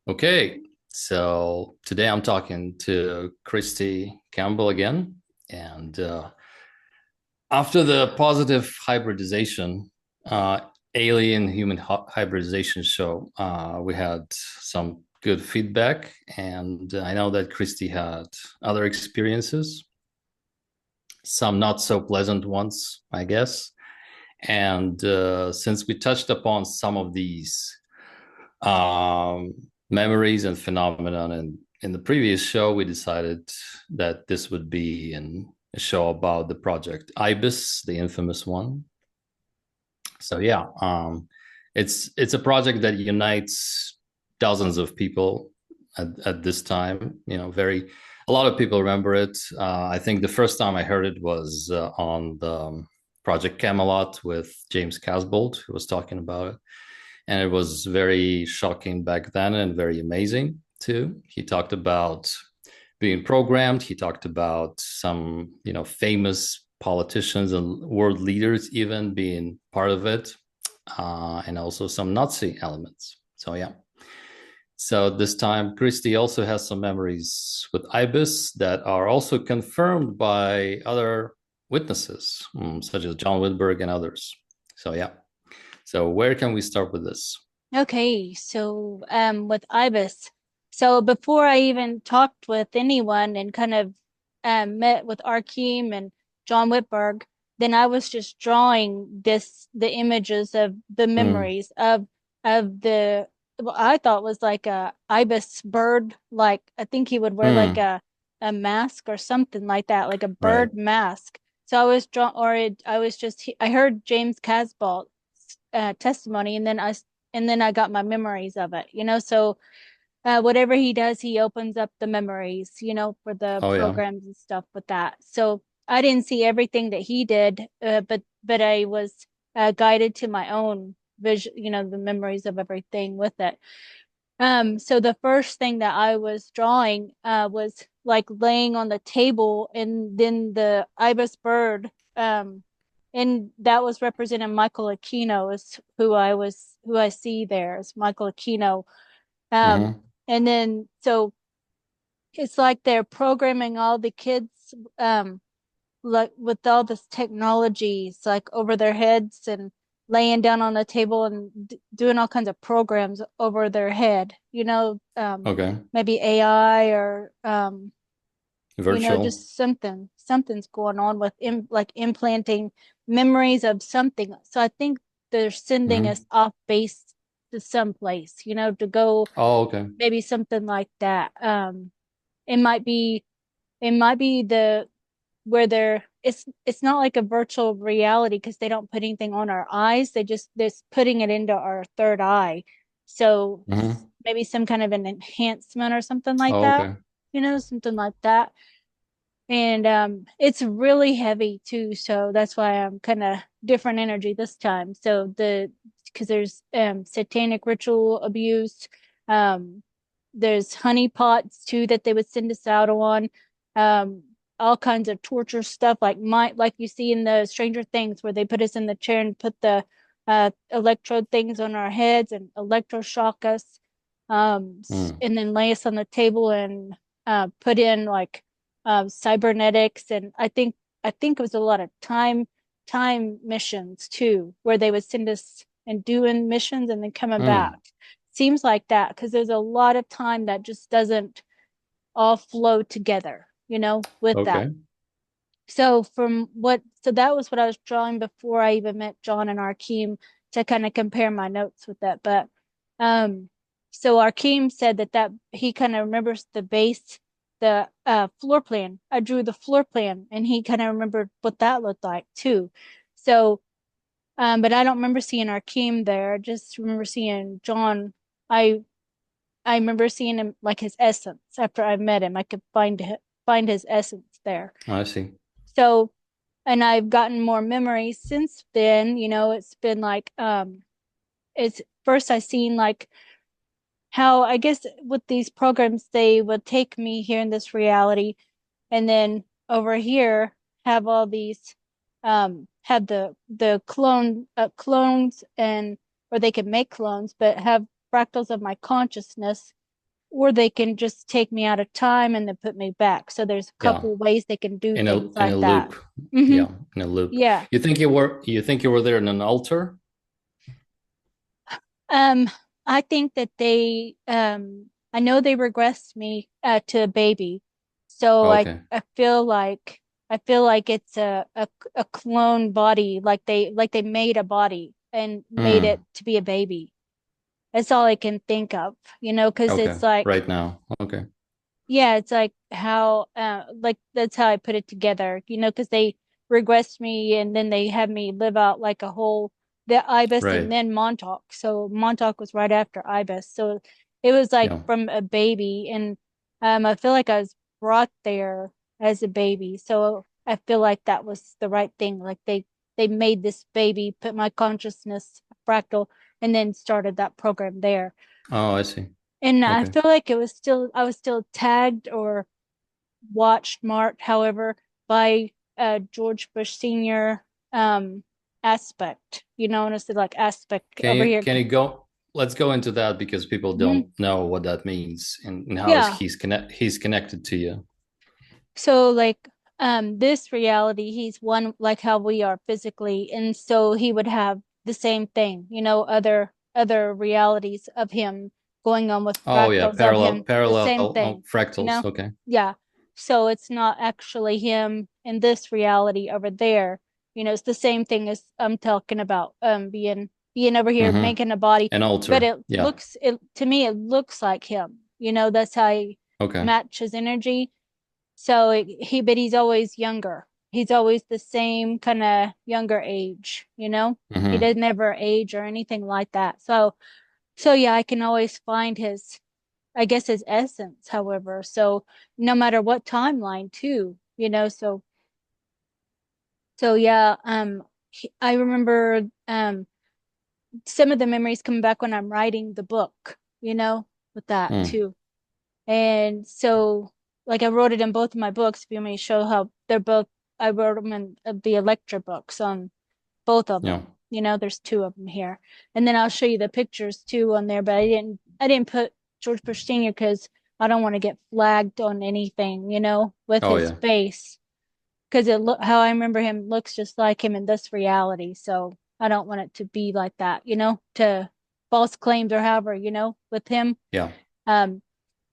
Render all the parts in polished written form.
Okay, so today I'm talking to Christy Campbell again. And after the positive hybridization, uh, alien human hybridization show, we had some good feedback. And I know that Christy had other experiences, some not so pleasant ones, I guess. And since we touched upon some of these um, memories and phenomenon. And in the previous show, we decided that this would be a show about the Project IBIS, the infamous one. So yeah, it's a project that unites dozens of people at this time. Very a lot of people remember it. I think the first time I heard it was on the Project Camelot with James Casbolt, who was talking about it, and it was very shocking back then and very amazing too. He talked about being programmed. He talked about some, famous politicians and world leaders even being part of it, and also some Nazi elements. So yeah. So this time, Christy also has some memories with Ibis that are also confirmed by other witnesses, such as John Whitberg and others. So yeah. So where can we start with this? Okay, so with Ibis, so before I even talked with anyone and kind of met with Arkeem and John Whitberg, then I was just drawing the images of the Mm, memories of the what I thought was like a ibis bird, like I think he would wear like mm, a mask or something like that, like a right. bird mask. So I was draw or it, I was just I heard James Casbolt testimony, and then I got my memories of it, so whatever he does, he opens up the memories, for the Oh yeah. programs and stuff with that. So I didn't see everything that he did, but I was guided to my own vision, the memories of everything with it. So the first thing that I was drawing was like laying on the table, and then the ibis bird, and that was representing Michael Aquino, is who I see there is Michael Aquino. Um, Mm-hmm. and then so it's like they're programming all the kids, um, like with all this technology, it's like over their heads and laying down on the table and doing all kinds of programs over their head, Okay. maybe AI or Virtual. just something's going on with like implanting memories of something. So I think they're sending us Mm-hmm. off base to some place, to go Oh, okay. maybe something like that. It might be it might be the where they're it's not like a virtual reality because they don't put anything on our eyes. They're putting it into our third eye. So Mm-hmm. maybe some kind of an enhancement or something like Oh, that, okay. something like that. And it's really heavy too, so that's why I'm kind of different energy this time. So because there's satanic ritual abuse, um there's honey pots too that they would send us out on, um all kinds of torture stuff, like you see in the Stranger Things, where they put us in the chair and put the electrode things on our heads and electroshock us, Mm. and then lay us on the table and put in like cybernetics. And I think it was a lot of time missions too, where they would send us and doing missions and then coming back. Mm. Seems like that because there's a lot of time that just doesn't all flow together, with that. Okay. So that was what I was drawing before I even met John and Arkeem, to kind of compare my notes with that. But um, so Arkeem said that he kind of remembers the base, the floor plan. I drew the floor plan, and he kind of remembered what that looked like too. So, but I don't remember seeing Arkeem there. I just remember seeing John. I I remember seeing him, like his essence. After I met him, I could find his essence there. I see. So, and I've gotten more memories since then. It's been like it's first I seen like how, I guess, with these programs they would take me here in this reality, and then over here have all these have the clones, and or they could make clones but have fractals of my consciousness, or they can just take me out of time and then put me back. So there's a Yeah. couple ways they can do things In a like that. loop. Hmm. Yeah, in a loop. Yeah. You think you were there in an altar? Um, I think that I know they regressed me to a baby. So Okay. I feel like it's a clone body, like they made a body and made it Mm, to be a baby. That's all I can think of, because okay. it's like, Right now. Okay. yeah, it's like how, like that's how I put it together, because they regressed me and then they had me live out like a whole, the Ibis and Right. then Montauk. So Montauk was right after Ibis. So it was like Yeah. from a baby. And I feel like I was brought there as a baby. So I feel like that was the right thing. Like they made this baby, put my consciousness fractal, and then started that program there. Oh, I see. And I Okay. feel like I was still tagged or watched, marked, however, by George Bush Senior aspect. And it's like aspect over here. Can you go? Let's go into that because people Mhm. don't know what that means and how is Yeah. he's connected to you. So like this reality, he's one like how we are physically, and so he would have the same thing, other realities of him going on with Oh yeah, fractals of him, the parallel same thing, you fractals. know? Okay. Yeah. So it's not actually him in this reality over there. It's the same thing as I'm talking about, being over here Mm-hmm. making a body, An but altar. Yeah. it to me it looks like him. That's how I Okay. match his energy. So but he's always younger. He's always the same kind of younger age, He Mm-hmm. doesn't ever age or anything like that. So yeah, I can always find I guess his essence, however. So no matter what timeline too, so yeah, I remember some of the memories coming back when I'm writing the book, with that Mm. too. And so, like, I wrote it in both of my books. If you want me to show how they're both, I wrote them in the Electra books on both of Yeah. them. There's two of them here, and then I'll show you the pictures too on there. But I didn't put George Bush Senior because I don't want to get flagged on anything, with Oh his yeah. face, because it look how I remember him looks just like him in this reality. So I don't want it to be like that, to false claims or however, with him. Yeah. Um,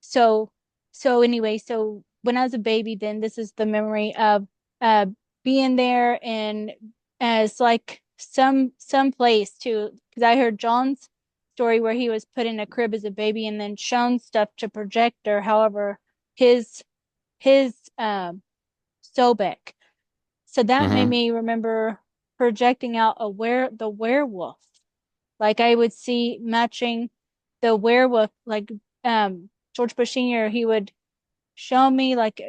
so so anyway, so when I was a baby, then this is the memory of uh being there, and as like some place too, because I heard John's story where he was put in a crib as a baby and then shown stuff to project, or however his his Sobek. So that made Mm-hmm. me remember projecting out the werewolf. Like I would see matching the werewolf, like George Bush Senior, he would show me like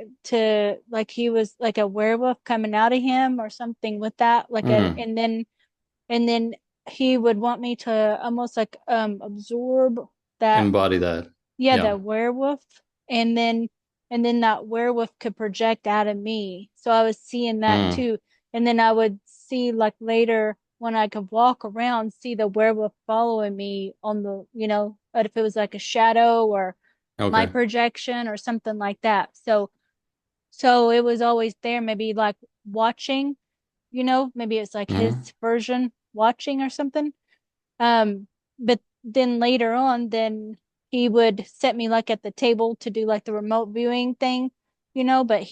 he was like a werewolf coming out of him or something with that, Mm. and then he would want me to almost like absorb that, Embody that. yeah, Yeah. the werewolf, and then that werewolf could project out of me. So I was seeing that Mm. too. And then I would see like later when I could walk around, see the werewolf following me on the, if it was like a shadow or my Okay. projection or something like that. So it was always there, maybe like watching, maybe it's like his Mm-hmm. version watching or something. But then later on, then he would set me like at the table to do like the remote viewing thing, but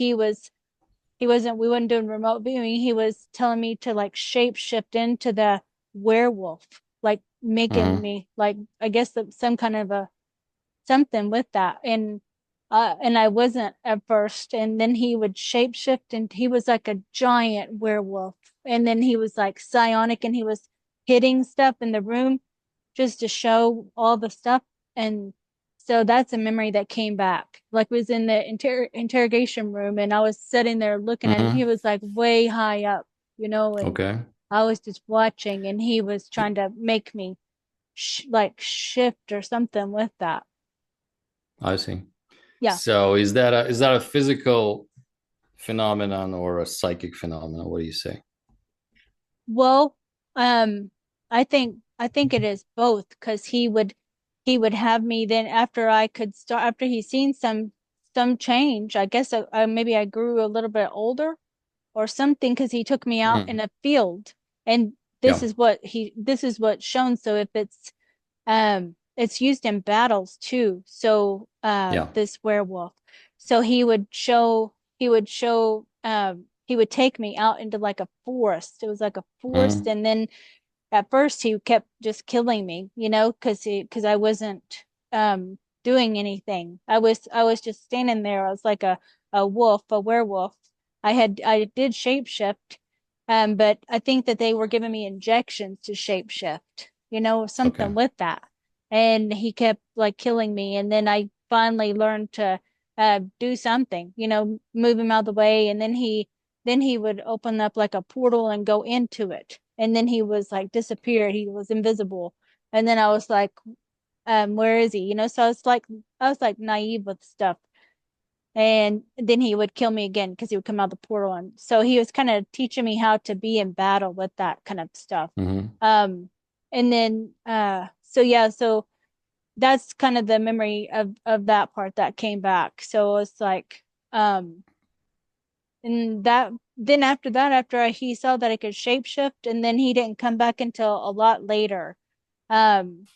we wasn't doing remote viewing. He was telling me to like shape shift into the werewolf, like making Mm-hmm. me like, I guess some kind of a something with that. And I wasn't at first. And then he would shapeshift and he was like a giant werewolf. And then he was like psionic and he was hitting stuff in the room just to show all the stuff. And so that's a memory that came back. Like was in the interrogation room and I was sitting there looking at him. He Mm-hmm. was like way high up, and Okay. I was just watching and he was trying to make me like shift or something with that. I see. Yeah. So is that a physical phenomenon or a psychic phenomenon? What do you say? Well, I think it is both because he would. he would have me then after I could start after he's seen some change. I guess maybe I grew a little bit older or something because he took me out in a field, and Yeah. this is what's shown. So if it's used in battles too. So Yeah. this werewolf. So he would take me out into like a forest. It was like a forest, Mm, and then at first he kept just killing me, because I wasn't doing anything. I was just standing there. I was like a werewolf. I did shapeshift, but I think that they were giving me injections to shapeshift, okay. something with that. And he kept like killing me, and then I finally learned to do something, move him out of the way, and then he would open up like a portal and go into it. And then he was like disappeared. He was invisible. And then I was like, where is he? So I was like naive with stuff. And then he would kill me again because he would come out the portal. And so he was kind of teaching me how to be in battle with that kind of stuff. Mm-hmm. Um, and then so yeah, so that's kind of the memory of that part that came back. So it's like and that then after that, he saw that I could shapeshift, and then he didn't come back until a lot later. And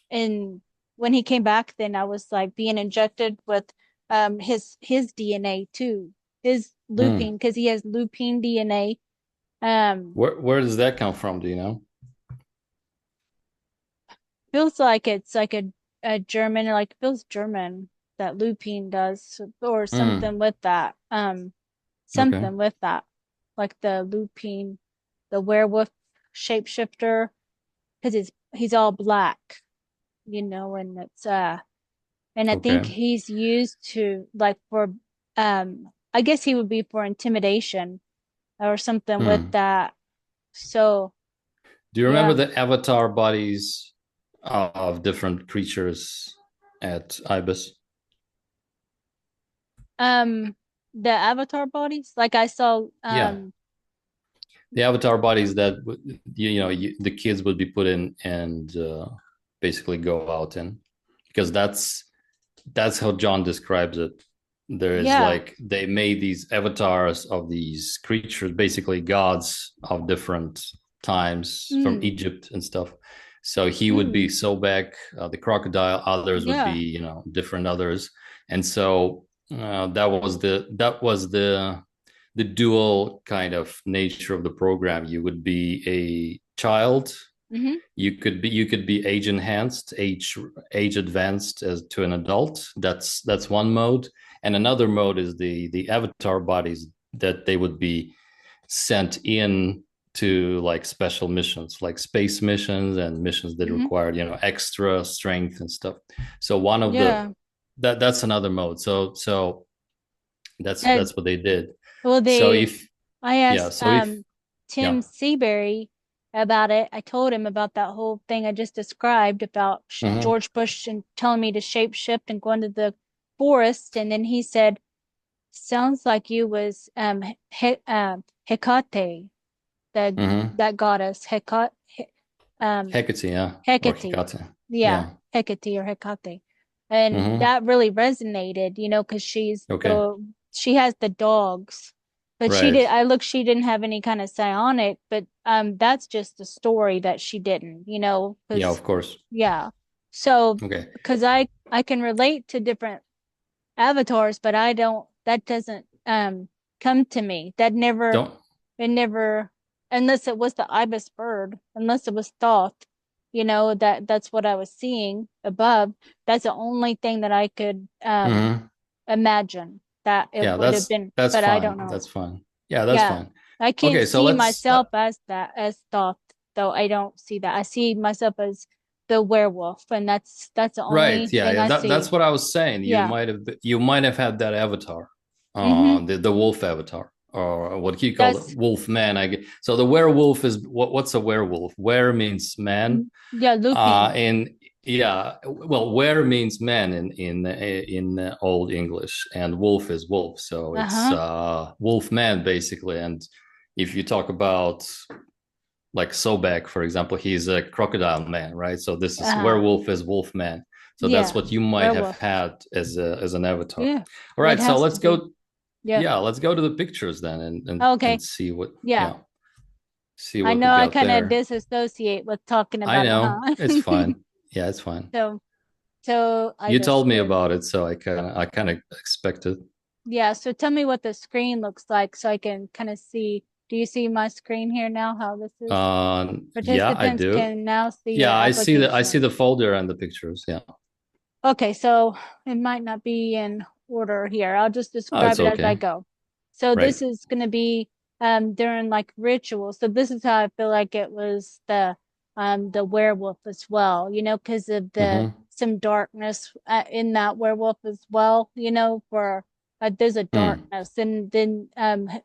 when he came back, then I was like being injected with his DNA too, his lupine, Mm. because he has lupine DNA. Where does that come from? Do you know? Feels like it's like a German, like feels German, that lupine does, or Mm. something with that. Okay. Something with that, like the lupine, the werewolf shapeshifter, because he's all black, and and I think Okay. he's used to like for I guess he would be for intimidation or something with Mm. that. So Do you remember yeah. the avatar bodies of different creatures at Ibis? Um the avatar bodies, like I saw Yeah, the avatar bodies that the kids would be put in and basically go out in, because that's how John describes it. There is yeah. like they made these avatars of these creatures, basically gods of different times from Mm, Egypt and stuff. So he would be mm, Sobek, the crocodile. Others would be, yeah. different others. And so that was the dual kind of nature of the program. You would be a child. Mm-hmm. You could be age enhanced, age advanced as to an adult. That's one mode, and another mode is the avatar bodies that they would be sent in to like special missions, like space missions and missions that Mm-hmm. required extra strength and stuff. So one of the Yeah. that's another mode. So And that's what they did. well, So if I yeah, asked so if Tim yeah. Seabury about it. I told him about that whole thing I just described about Mm-hmm. George Bush and telling me to shapeshift and go into the forest, and then he said, "Sounds like you was Hecate, the Mm-hmm. that goddess um Hecate, yeah, or Hecate, Hecate, yeah, yeah. Hecate or Hecate." And Mm-hmm. that really resonated, because Okay. she has the dogs, but Right. she didn't have any kind of psionic, but that's just a story that she didn't, Yeah, because of course. yeah. So Okay. because I can relate to different avatars, but I don't that doesn't come to me. Don't. It never, unless it was the ibis bird, unless it was Thoth, that's what I was seeing above. That's the only thing that I could Mm-hmm. imagine that it Yeah, would have that's been, that's but I don't fine. know. That's fine. Yeah, that's Yeah. fine. I can't Okay, so see let's myself as that, as Thoth, though. I don't see that. I see myself as the werewolf, and that's the right. only Yeah, thing yeah. I That's see. what I was saying. You Yeah. might have had that avatar, Mm-hmm. the wolf avatar, or what do you call it? That's Wolf man. I get. So the werewolf is what's a werewolf? Were means man. yeah, looping. And yeah, well, were means man in Old English, and wolf is wolf, so it's Uh-huh. wolf man basically. And if you talk about like Sobek, for example, he's a crocodile man, right? So this is Uh-huh. werewolf is wolf man. So that's what you might have had as an avatar. Yeah. All right, so let's go. Yeah. Yeah, let's go to the pictures then and see what. Yeah. See what I know we I got kind of there. disassociate with talking about I know. it, huh? It's fine. Yeah, it's fine. So you told me about it, so I kind of expected. Yeah, so tell me what the screen looks like so I can kind of see. Do you see my screen here now? How this is? Yeah, I Participants do. can now see Yeah, your application. I see the folder and the pictures. Yeah. Okay, so it might not be in order here. I'll just describe it as I go. So Right. this is going to be during like rituals. So this is how I feel like it was the werewolf as well, you know, because of the some darkness in that werewolf as well, you know, for there's a darkness. And then I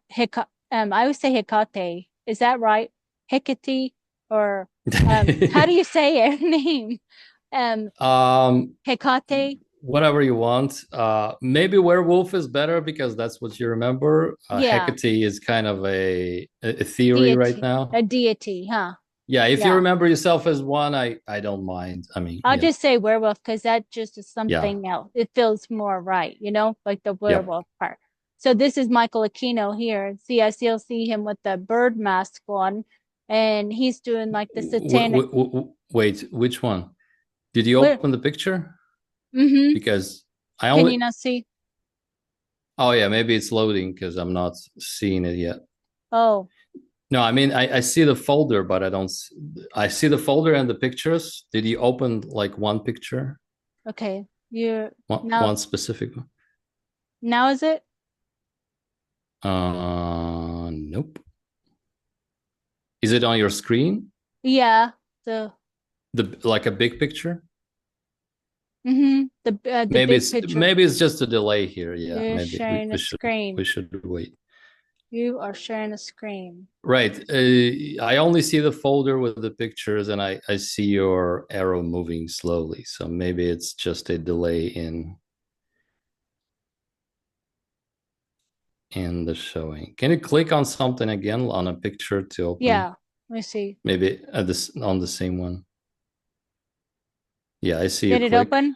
always say Hecate. Is that right? Hecate or how do you say her name? Hecate. Whatever you want. Maybe werewolf is better because that's what you remember. Yeah. Hecate is kind of a theory deity, right now. A deity, huh? Yeah, if you remember yourself as one, I don't mind. I mean, I'll just say werewolf because that just is something else. It feels more right, you know, like the werewolf part. So this is Michael Aquino here. See, I still see him with the bird mask on, and he's doing like the satanic. Wait, which one? Did you open the picture? Mm-hmm. Because Can you not see? Oh yeah, maybe it's loading because I'm not seeing it yet. Oh. No, I mean I see the folder, but I see the folder and the pictures. Did you open like one picture? Okay. One specific one. Now is it? Nope. Is it on your screen? Yeah. The like a big picture? Mm-hmm. The maybe big picture. Maybe it's just a delay here. Yeah, You're maybe sharing a screen. We should wait. You are sharing a screen. Right. I only see the folder with the pictures, and I see your arrow moving slowly. So maybe it's just a delay in the showing. Can you click on something again on a picture to open? Yeah. Let me see. Maybe on the same one. Yeah, I see you. Did it open?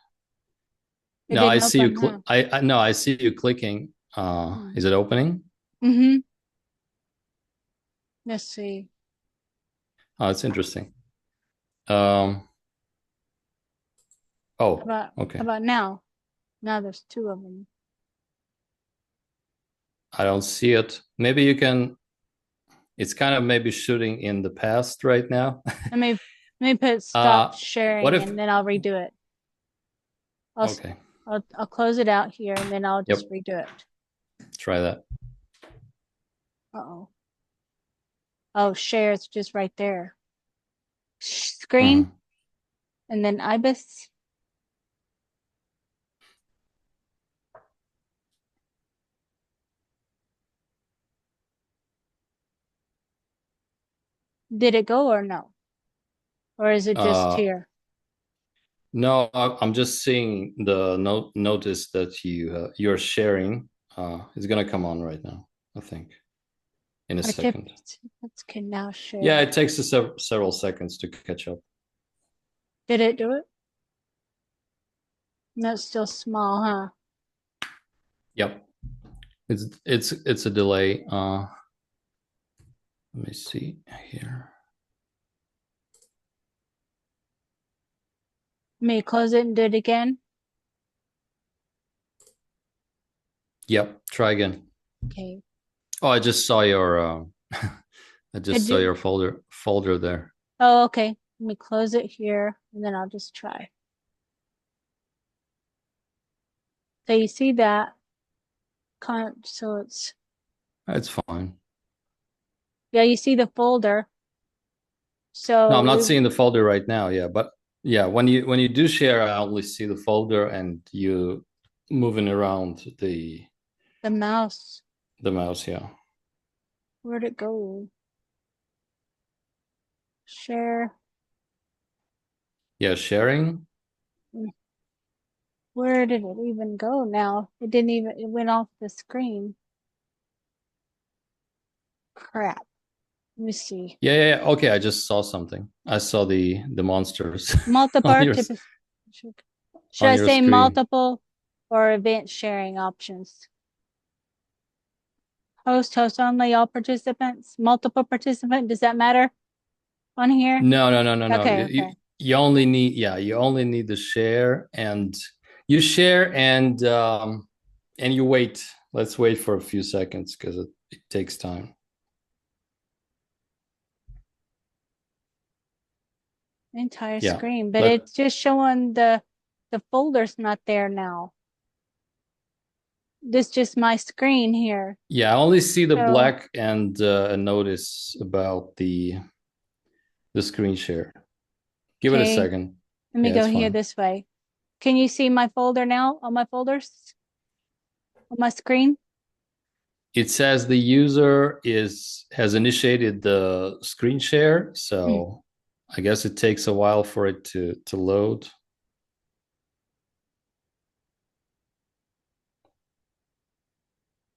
No, I see you. I see you clicking. Is it opening? Mm-hmm. Let's see. Oh, it's interesting. Oh, okay. How about now? Now there's two of them. I don't see it. Maybe you can. It's kind of maybe shooting in the past right now. Let me put stop sharing and then I'll redo it. Okay. I'll close it out here and then I'll just redo it. Try that. Uh-oh. Oh, share, it's just right there. Screen and then Ibis. Did it go or no? Or is it just here? No, I'm just seeing the notice that you're sharing. It's gonna come on right now, I think, in a second. Can now share. Yeah, it takes several seconds to catch up. Did it do it? No, it's still small, huh? Yep. It's a delay. Let me see here. May close it and do it again. Yep. Try again. Okay. Oh, I just saw your saw your folder there. Oh, okay. Let me close it here and then I'll just try. So you see that? So it's fine. Yeah, you see the folder. So no, I'm not seeing the folder right now. Yeah, but yeah, when you do share, I only see the folder and you moving around the mouse. The mouse, yeah. Where'd it go? Share. Yeah, sharing. Where did it even go now? It didn't even, it went off the screen. Crap. Let me see. Yeah. Okay, I just saw something. I saw the monsters. Multi-part. Should on I your say screen. multiple or event sharing options? Host only, all participants, multiple participant. Does that matter on here? No. Okay, okay. You only need, you only need to share, and you share and you wait. Let's wait for a few seconds because it takes time. Entire Yeah. screen, but Let it's just showing the folder's not there now. This just my screen here. Yeah, I only see the So, black and a notice about the screen share. Give it a okay, second. let me Yeah, go it's here fine. this way. Can you see my folder now on my folders on my screen? It says the user is has initiated the screen share, Hmm. so I guess it takes a while for it to load.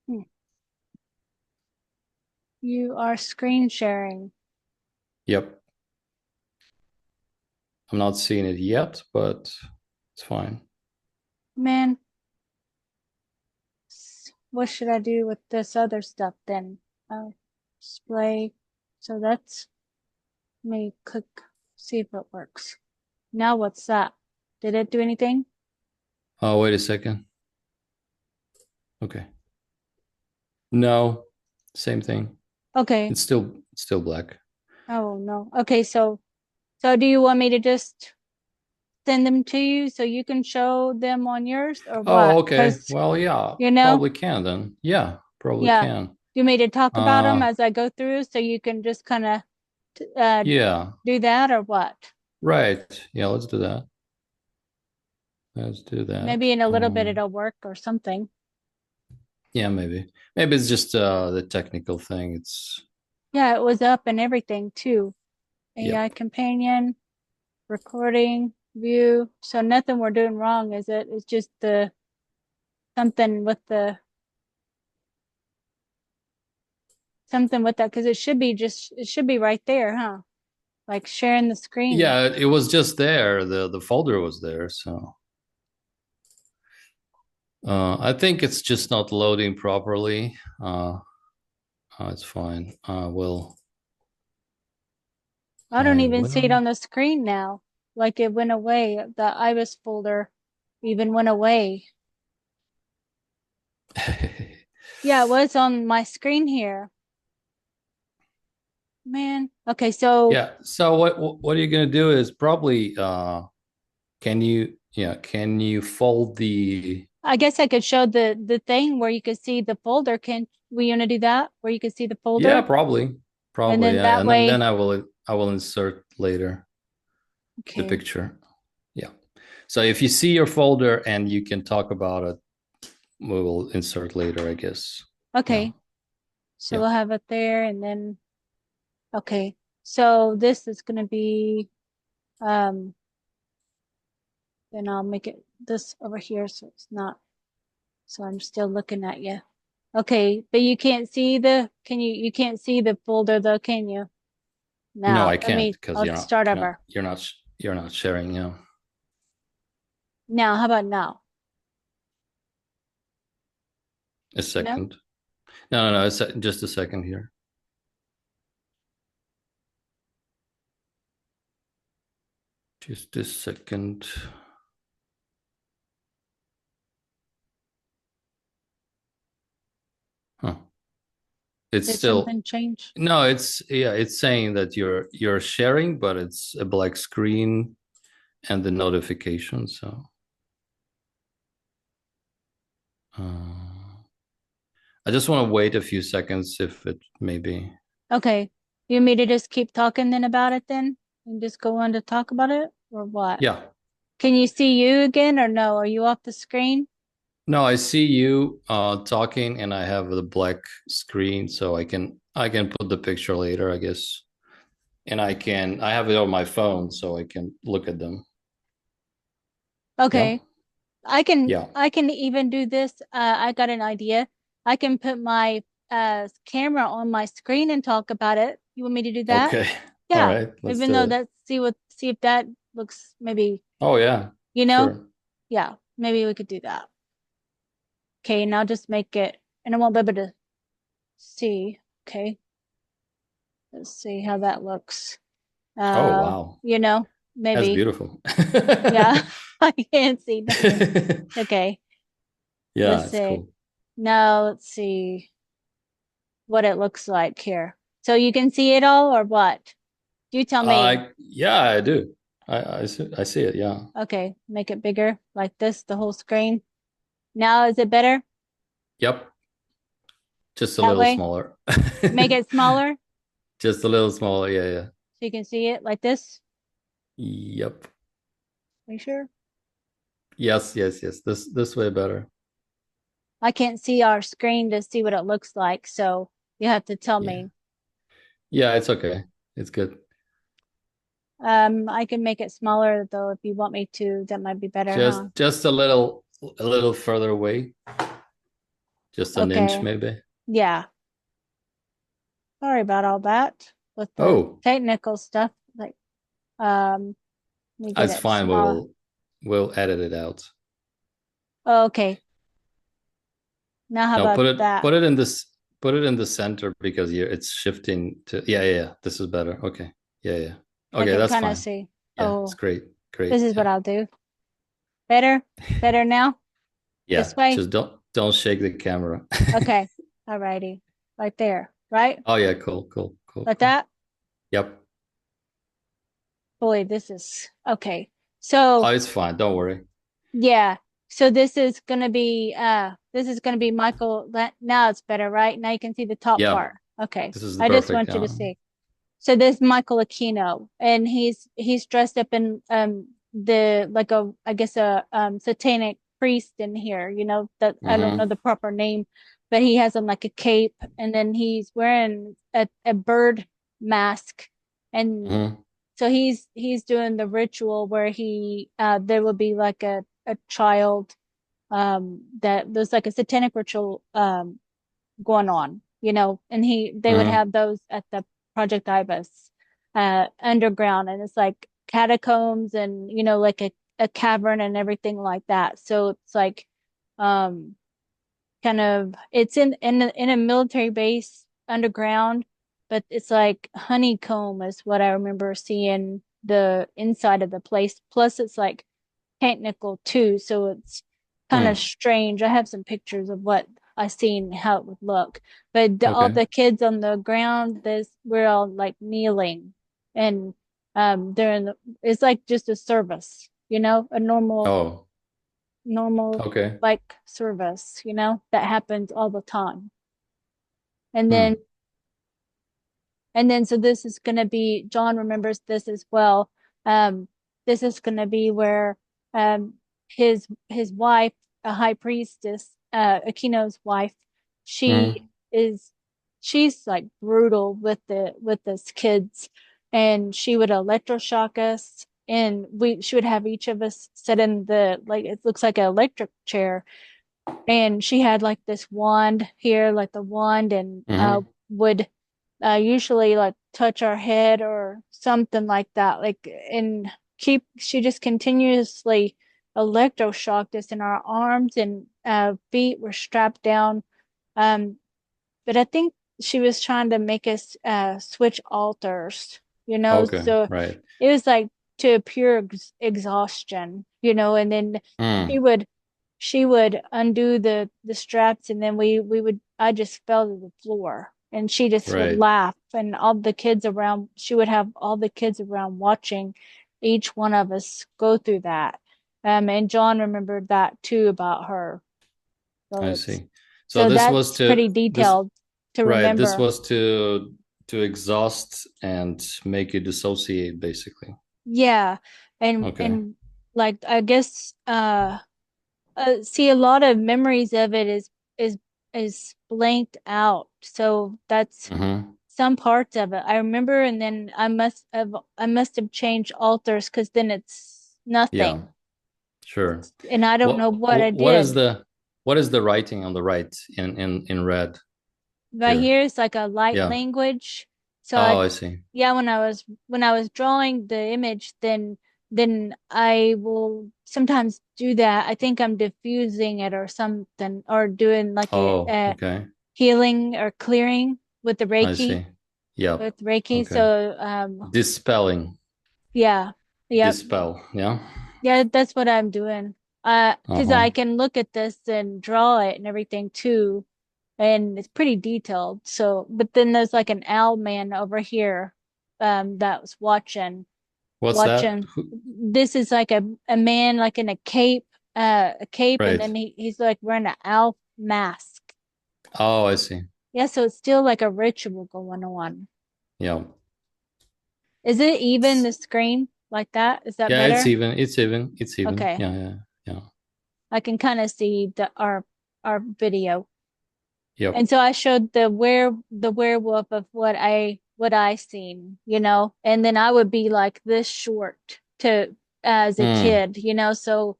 Hmm. You are screen sharing. Yep. I'm not seeing it yet, but it's fine. Man, what should I do with this other stuff then? Display. So that's me click, see if it works. Now what's that? Did it do anything? Oh, wait a second. Okay. No, same thing. Okay. It's still black. Oh no. Okay, so do you want me to just send them to you so you can show them on yours or Oh, what? okay. Because Well, yeah, you know, probably can then. Yeah, probably yeah. can. You want me to talk about them Uh, as I go through so you can just kind of uh yeah, do that or what? right. Yeah, let's do that. Let's do that. Maybe in a little bit it'll work or something. Yeah, maybe it's just the technical thing. It's Yeah, it was up and everything too. AI yep. companion, recording, view. So nothing we're doing wrong, is it? It's just the something with the something with that because it should be right there, huh? Like sharing the screen. Yeah, it was just there. The folder was there, so I think it's just not loading properly. It's fine. I don't I even see it will. on the screen now. Like it went away. The Ibis folder even went away. Yeah, it was on my screen here. Man. Okay, so Yeah. So what are you gonna do is probably can you fold the I guess I could show the thing where you could see the folder. Can we gonna do that? Where you could see the yeah, folder? And probably, then yeah, that and then way, I will insert later the okay. picture. Yeah. So if you see your folder and you can talk about it, we will insert later, I guess. Yeah. Okay. So Yeah. we'll have it there and then okay. So this is gonna be um then I'll make it this over here so it's not so I'm still looking at you. Okay, but you can't see you can't see the folder though, can you? No, Now, I can't because I'll start over. you're not sharing. Yeah. Now, how about now? A No? second. No. Just a second here. Just a second. Huh. It's Did still something change? no. It's saying that you're sharing, but it's a black screen and the notification. So I just want to wait a few seconds if it maybe. Okay. You want me to just keep talking then about it then? And just go on to talk about it? Or what? Yeah. Can you see you again or no? Are you off the screen? No, I see you talking, and I have the black screen, so I can put the picture later, I guess, and I have it on my phone, so I can look at them. Yeah. Okay. Yeah. I can even do this. I got an idea. I can put my camera on my screen and talk about it. You want me to do that? Okay. All Yeah. right. Let's Even do though it. see if that looks maybe, Oh yeah. you know? Sure. Yeah, maybe we could do that. Okay, now just make it, and I won't be able to see. Okay, let's see how that looks. Oh, wow. You know, That's maybe, beautiful. yeah, I can't see nothing. Okay, Yeah, let's it's see. cool. Now let's see what it looks like here. So you can see it all or what? You tell me. Yeah, I do. I see it. Yeah. Okay, make it bigger like this, the whole screen. Now is it better Yep. Just a that little way? smaller. Make it smaller Just a little smaller. Yeah, yeah. so you can see it like this. Yep. Are you sure? Yes, yes, yes. This way better. I can't see our screen to see what it looks like, so you have to tell Yeah. me. Yeah, it's okay. It's good. I can make it smaller though if you want me to. That might be better, huh? Just a little further away. Just an inch Okay. maybe. Yeah. Sorry about all that with the Oh, technical stuff. Like, let me get that's it fine. small. We'll edit it out. Okay. Now how No, about that? put it in the center because it's shifting to yeah, yeah, yeah. This is better. Okay. Yeah, yeah. I Okay, can that's kind of fine. see. Yeah, it's Oh, great. this Great. is what Yeah. I'll do. Better? Better now? Yeah. This way? Just don't shake the camera. Okay. Alrighty. Right there. Right? Oh yeah, cool, cool, cool, Like cool. that? Yep. Boy, this is okay. Oh, So it's fine. Don't worry. yeah. So this is gonna be Michael. Now it's better, right? Now you can see the top Yeah. part. Okay. This is the I just perfect. want you to see. So this Michael Aquino, and he's dressed up in the like a I guess a satanic priest in here, you know, that I don't know Mm-hmm. the proper name, but he has on like a cape, and then he's wearing a bird mask, and Mm-hmm. so he's doing the ritual where he there will be like a child that there's like a satanic ritual going on, you know, and they would Mm-hmm. have those at the Project IBIS underground, and it's like catacombs and you know like a cavern and everything like that. So it's like um kind of it's in a military base underground, but it's like honeycomb is what I remember seeing the inside of the place. Plus it's like technical too, so it's kind of Mm. strange. I have some pictures of what I seen how it would look, but all Okay. the kids on the ground, this we're all like kneeling, and they're in it's like just a service, you know, a Oh, normal okay. like service, you know, that happens all the time. And then Hmm. so this is going to be John remembers this as well. This is going to be where um his wife, a high priestess, Aquino's wife, she Mm-hmm. is she's like brutal with the with his kids, and she would electroshock us, and we she would have each of us sit in the like it looks like an electric chair, and she had like this wand here, like the wand, and Mm-hmm. would usually like touch our head or something like that, like and keep she just continuously electroshocked us, and our arms and feet were strapped down. Um, but I think she was trying to make us switch altars, you know, Okay. so Right. it was like to pure exhaustion, you know, and then she Mm. would she would undo the straps, and then we would I just fell to the floor, and she just would Right. laugh, and all the kids around she would have all the kids around watching each one of us go through that. And John remembered that too about her. So I it's see. So so this was that's to pretty this detailed to right. This remember. was to exhaust and make you dissociate, basically. Yeah. Okay. And like I guess see a lot of memories of it is is blanked out. So that's Mm-hmm. some parts of it I remember, and then I must have changed altars because then it's Yeah. nothing. Sure. And I don't know what I did. What is the writing on the right in red Right here? here is like a light Yeah. language. So Oh, I I see. yeah, when I was drawing the image, then then I will sometimes do that. I think I'm diffusing it or something, or doing like Oh, a okay. healing or clearing with the I Reiki, see. Yep. with Reiki. Okay. So Dispelling. yeah, yep, Dispel. Yeah. yeah, that's what I'm doing. Because Uh-huh. I can look at this and draw it and everything too, and it's pretty detailed. So, but then there's like an owl man over here, that was What's that? watching. This is like a man like in a cape, and Right. then he's like wearing an owl mask. Oh, I see. Yeah, so it's still like a ritual going on. Yeah. Is it even the screen like that? Is that Yeah, it's better? even. It's even. It's even. Okay. Yeah, yeah, yeah. I can kind of see our video. Yep. And so I showed the werewolf of what I seen, and then I would be like this short to as a Mm. kid, so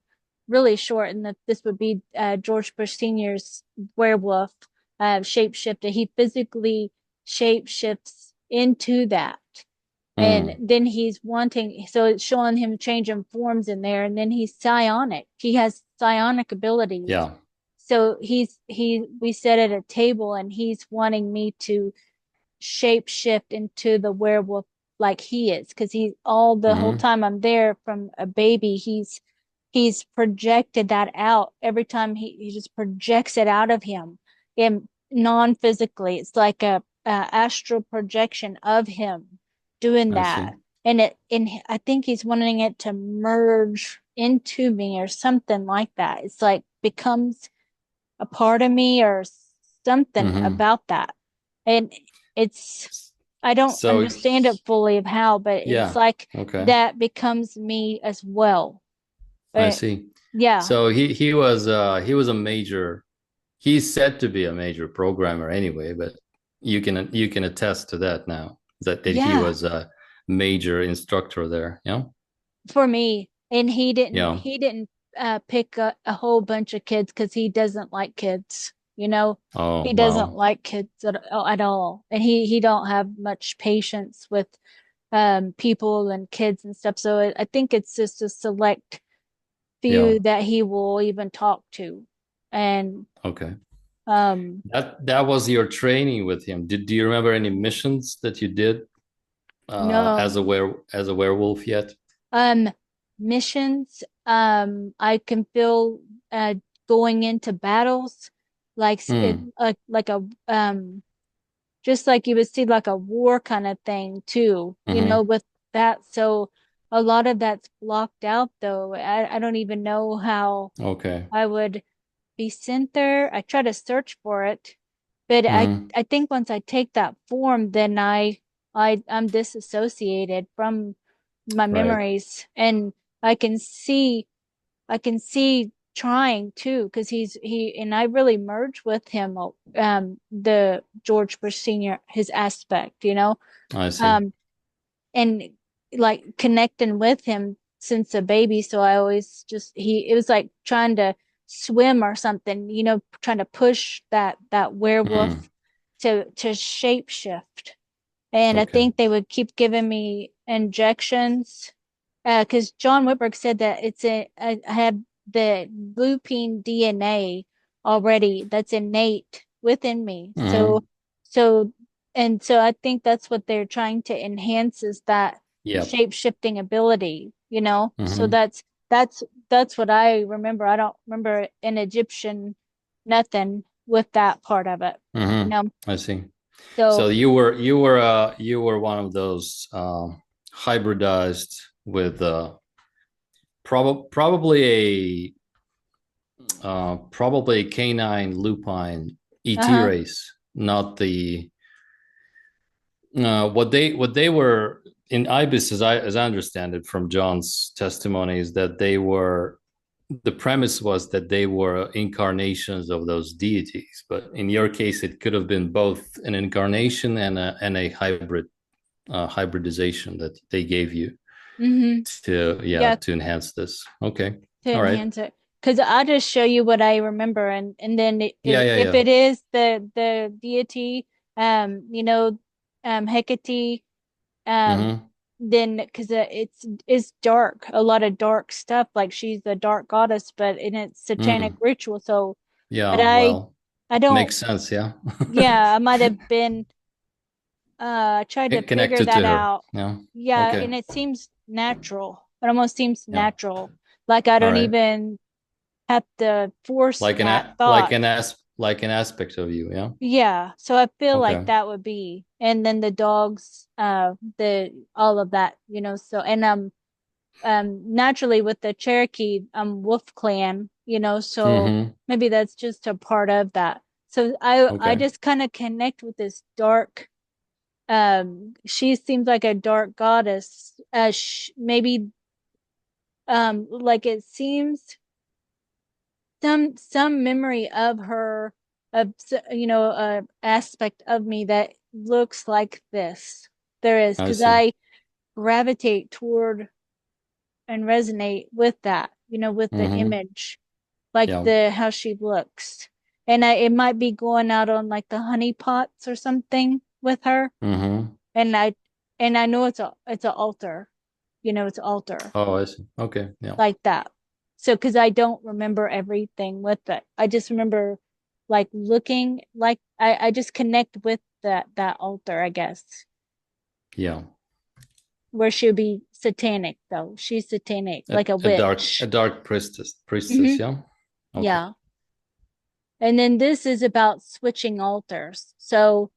really short, and this would be George Bush Sr.'s werewolf shapeshifter. He physically shapeshifts into that. And Mm. then he's wanting, so it's showing him changing forms in there, and then he's psionic. He has psionic abilities. Yeah. So we sit at a table and he's wanting me to shape shift into the werewolf like he is, because he all the whole Mm-hmm. time I'm there from a baby, he's projected that out every time he just projects it out of him, and non-physically. It's like a astral projection of him doing I see. that. And I think he's wanting it to merge into me or something like that. It's like becomes a part of me or something Mm-hmm. about that. And it's, I don't So, understand it fully of how, but it's yeah. like Okay. that becomes me as well. I Uh, see. yeah. So he was a major. He's said to be a major programmer anyway, but you can attest to that now that he Yeah. was a major instructor there. Yeah. For me. And he didn't, Yeah. he didn't pick a whole bunch of kids because he doesn't like kids, Oh, he doesn't wow. like kids at all. And he don't have much patience with people and kids and stuff. So I think it's just a select Yeah. few that he will even talk to. And Okay. um That was your training with him. Do you remember any missions that you did no, as a werewolf yet? um missions, I can feel uh going into battles like it Hmm. like a just like you would see like a war kind of thing too, Mm-hmm. with that. So a lot of that's blocked out though. I don't even know how Okay. I would be sent there. I try to search for it, but I Mm-hmm. I think once I take that form, then I'm disassociated from my Right. memories, and I can see I can see trying too, because he and I really merge with him, the George Bush Sr., his aspect, I see. um, and like connecting with him since a baby. So I always just it was like trying to swim or something, trying to push that Mm. werewolf to shape shift. And I Okay. think they would keep giving me injections, because John Whitberg said that I have the lupine DNA already that's innate within me. So Mm-hmm. so so I think that's what they're trying to enhance is that Yep. shape-shifting ability, So Mm-hmm. that's what I remember. I don't remember an Egyptian nothing with that part of it, you Mm-hmm. know. I see. So So you were one of those hybridized with probably a canine lupine ET uh-huh. race, not the what they were in Ibis, as I understand it from John's testimony, is that the premise was that they were incarnations of those deities, but in your case, it could have been both an incarnation and a hybridization that they gave you Mm-hmm. to yeah Yeah, to enhance this. Okay, to all right, enhance it. Because I'll just show you what I remember, and then yeah, yeah, if yeah. it is the deity, Hecate, um, Mm-hmm. then because it's dark, a lot of dark stuff, like she's a dark goddess, but in its satanic Mm. ritual. So, but Yeah, I well, I don't, makes sense, yeah. yeah, I might have been tried to figure Connected that to her. out. Yeah. Yeah, Okay. and it seems natural. It almost seems Yeah. natural. Like I All don't right. even have to force that thought. Like an aspect of you, yeah. Yeah, so I feel like Okay. that would be, and then the dogs, the all of that, so, and naturally with the Cherokee Wolf clan, so Mm-hmm. maybe that's just a part of that. So I Okay. just kind of connect with this dark, she seems like a dark goddess, maybe like it seems some memory of her, of aspect of me that looks like this. There is, I because see. I gravitate toward and resonate with that, with the Mm-hmm. image, like Yeah. the how she looks. And it might be going out on like the honey pots or something with her. Mm-hmm. And I know it's a altar, it's an altar Oh, I see. Okay. Yeah. like that. So, because I don't remember everything with it, I just remember like looking, like I just connect with that altar, I guess, Yeah. where she'll be satanic though. She's satanic, like a A witch. dark priestess. Hmm. Priestess, yeah. Okay. Yeah. And then this is about switching altars. So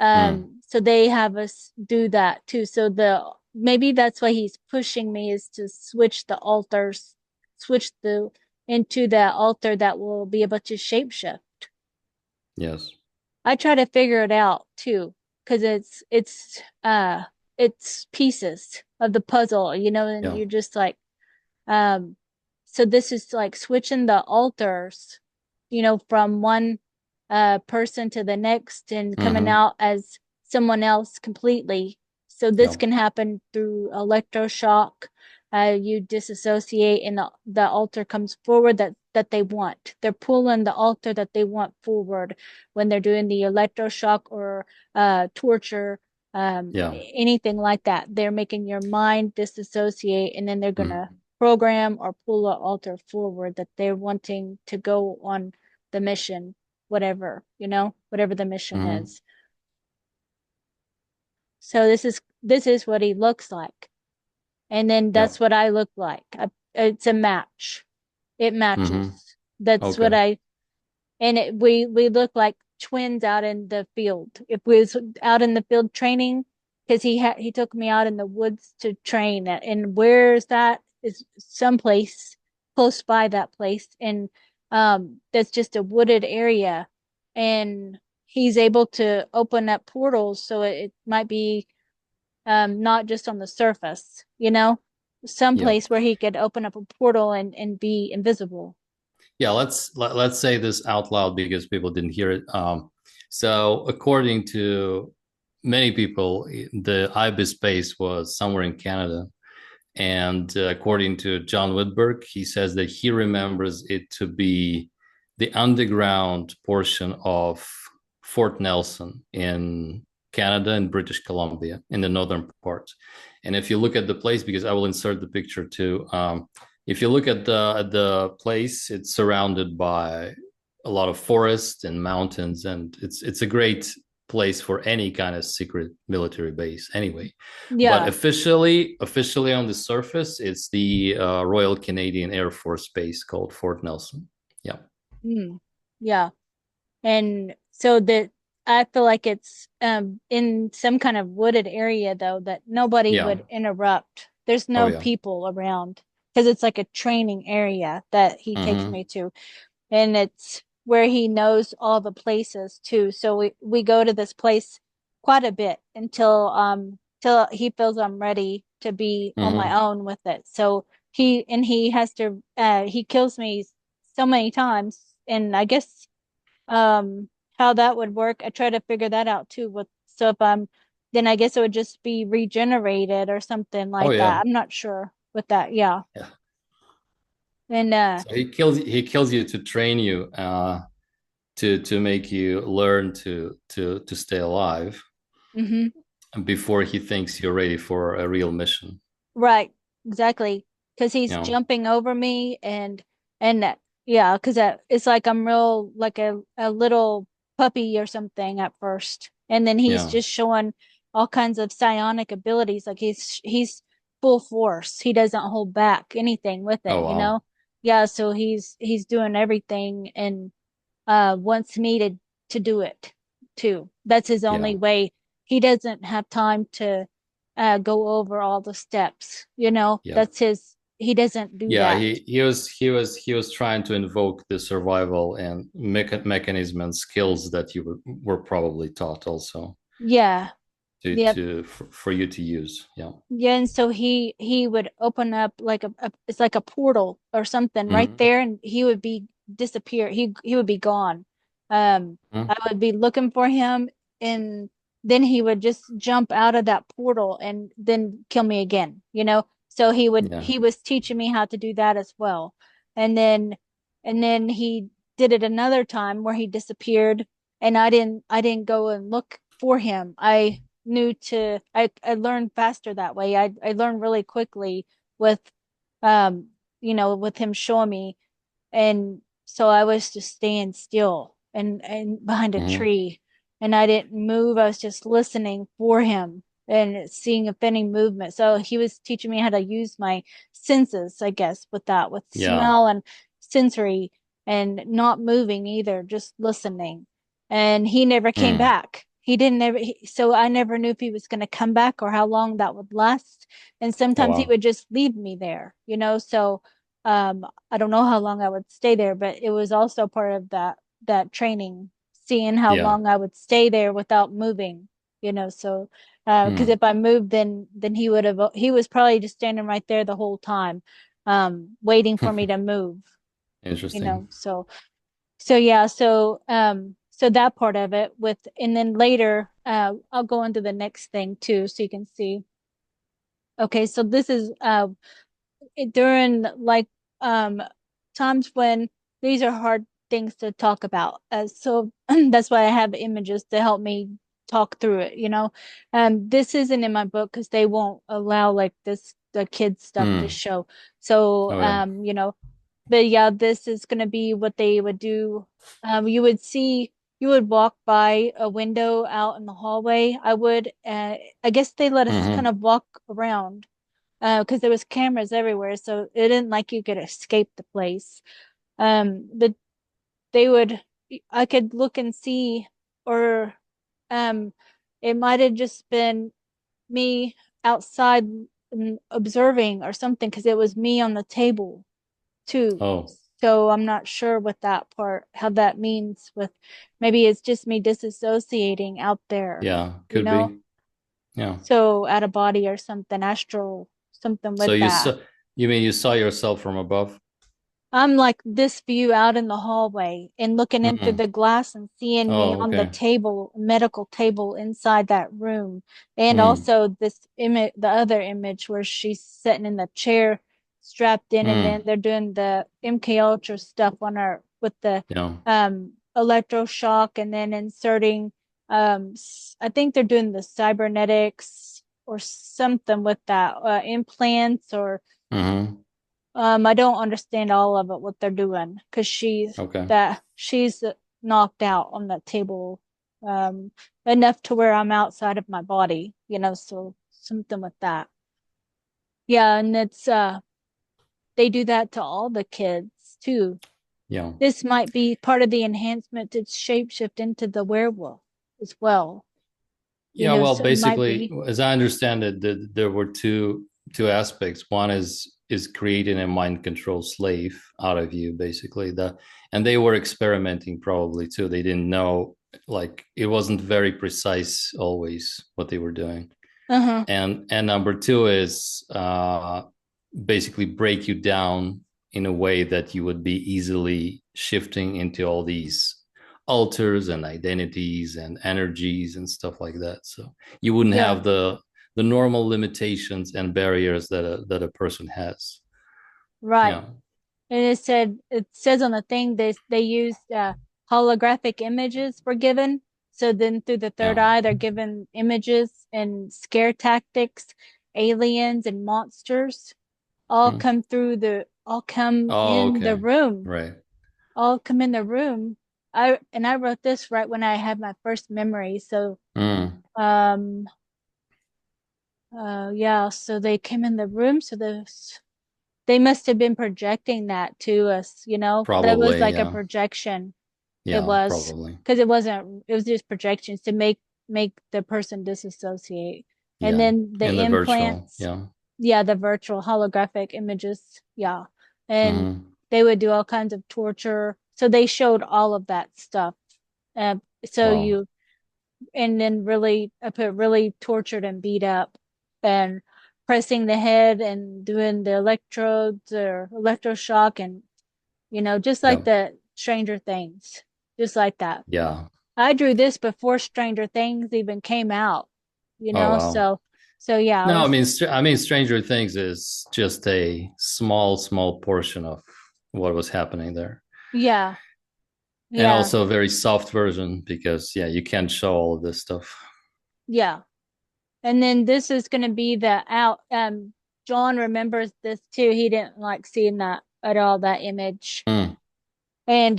Mm. so they have us do that too. So maybe that's why he's pushing me, is to switch the altars, switch the into that altar that will be able to shapeshift. Yes. I try to figure it out too, because it's pieces of the puzzle, and Yeah. you're just like, um so this is like switching the altars, from one person to the next and coming Mm-hmm. out as someone else completely. So this Yeah. can happen through electroshock. You disassociate and the altar comes forward that they want. They're pulling the altar that they want forward when they're doing the electroshock or torture, Yeah. anything like that. They're making your mind disassociate, and then they're gonna Mm-hmm. program or pull an altar forward that they're wanting to go on the mission, whatever the mission Mm-hmm. is. So this is what he looks like, and then Yeah. that's what I look like. It's a match. It Mm-hmm. matches. That's what Okay. I and we look like twins out in the field. If we was out in the field training, because he took me out in the woods to train, and where is that? Is someplace close by that place, and that's just a wooded area, and he's able to open up portals, so it might be not just on the surface, Yeah. someplace where he could open up a portal and be invisible. Yeah, let's say this out loud because people didn't hear it. So according to many people, the Ibis space was somewhere in Canada. And according to John Whitberg, he says that he remembers it to be the underground portion of Fort Nelson in Canada and British Columbia in the northern part. And if you look at the place, because I will insert the picture too, if you look at the place, it's surrounded by a lot of forest and mountains, and it's a great place for any kind of secret military base anyway. But Yeah. officially on the surface, it's the Royal Canadian Air Force Base called Fort Nelson. Yeah. Mm. Yeah. And so that I feel like it's in some kind of wooded area though, that nobody Yeah. would interrupt. There's Oh no yeah. people around, because it's like a training area that he takes Mm-hmm. me to, and it's where he knows all the places too. So we go to this place quite a bit till he feels I'm ready to be on my Mm-hmm. own with it. So he has to he kills me so many times, and I guess how that would work, I try to figure that out too. So if I'm, then I guess it would just be regenerated or something Oh like that. yeah. I'm not sure with that. Yeah. Yeah. And So he kills you to train you, to make you learn to stay alive. mhm. before he thinks you're ready for a real mission. Right, exactly. Because he's Yeah, jumping over me and yeah, because it's like I'm real like a little puppy or something at first, and then he's yeah. just showing all kinds of psionic abilities. Like he's full force. He doesn't hold back anything with Oh, it, you know? wow. Yeah, so he's doing everything and wants me to do it too. That's his Yeah, only way. He doesn't have time to go over all the steps, you know. yeah. That's his, he doesn't do Yeah, that. he was trying to invoke the survival and mechanism and skills that you were probably taught also Yeah. Yep. for you to use. Yeah. Yeah, and so he would open up like a it's like a portal or something right Hmm. there, and he would be disappear. He would be gone. I would be looking for him, and then he would just jump out of that portal and then kill me again, you know? So Yeah. he was teaching me how to do that as well. And then he did it another time where he disappeared, and I didn't go and look for him. I learned faster that way. I learned really quickly with um with him showing me, and so I was just staying still and behind a Hmm. tree, and I didn't move. I was just listening for him and seeing if any movement. So he was teaching me how to use my senses, I guess, with that, with Yeah. smell and sensory, and not moving either, just listening. And he never came Hmm. back. He didn't ever, so I never knew if he was going to come back or how long that would last. And Oh, sometimes he wow. would just leave me there, you know. So I don't know how long I would stay there, but it was also part of that training, seeing how Yeah. long I would stay there without moving, you know. So because Hmm. if I moved, then he was probably just standing right there the whole time, waiting for me to move, you Interesting. know. So yeah, so that part of it with, and then later I'll go into the next thing too, so you can see. Okay, so this is during like um times when these are hard things to talk about. So that's why I have images to help me talk through it, you know. This isn't in my book because they won't allow like this the kids stuff to Hmm. show. So Oh, yeah. but yeah, this is gonna be what they would do. You would walk by a window out in the hallway. I guess they let us kind Hmm. of walk around because there was cameras everywhere, so it didn't like you could escape the place. But they would, I could look and see, or um, it might have just been me outside observing or something, because it was me on the table too. Oh, So I'm not sure what that part, how that means with, maybe it's just me disassociating out there, yeah. you Could know? be. Yeah. So out of body or something, astral, something So with that. you mean you saw yourself from above? I'm like this view out in the hallway and looking in through Hmm. the glass and seeing me Oh, on the okay. table, medical table inside that room. And Hmm. also this image, the other image where she's sitting in the chair strapped in, and then Hmm. they're doing the MK Ultra stuff on her with the Yeah. electroshock, and then inserting I think they're doing the cybernetics or something with that, implants or Hmm. I don't understand all of it, what they're doing, because Okay. she's knocked out on that table, um, enough to where I'm outside of my body, you know, so something with that. Yeah, and it's they do that to all the kids too. Yeah. This might be part of the enhancement to shapeshift into the werewolf as well, you Yeah, know, well, so it might basically, be. as I understand it, there were two aspects. One is creating a mind control slave out of you, basically. And they were experimenting probably too. They didn't know, like it wasn't very precise always what they were doing. Uh-huh. And number two is basically break you down in a way that you would be easily shifting into all these alters and identities and energies and stuff like that. So you wouldn't Yeah, have the normal limitations and barriers that a person has. right. Yeah. And it says on the thing they used holographic images were given. So then through the third Yeah. eye, they're given images and scare tactics, aliens and monsters all Hmm. come all come Oh, in the okay. room, Right. all come in the room. I wrote this right when I had my first memory. So Mm. um yeah, so they came in the room. So they must have been projecting that to us, that was Probably, like a yeah. projection. It Yeah, was probably. because it was just projections to make the person disassociate. And Yeah. then the In the virtual, implants, yeah. yeah, the virtual holographic images, yeah. And Hmm. they would do all kinds of torture. So they showed all of that stuff. Uh, so Wow. you and then really I put really tortured and beat up and pressing the head and doing the electrodes or electroshock and just like Yeah. the Stranger Things, just like that. Yeah. I drew this before Stranger Things even came out, Oh, wow. so yeah, I No, I was mean, I mean, Stranger Things is just a small portion of what was happening there, yeah, and yeah, also a very soft version because, yeah, you can't show all of this stuff. yeah. And then this is going to be the out. John remembers this too. He didn't like seeing that at all, that image. Mm. And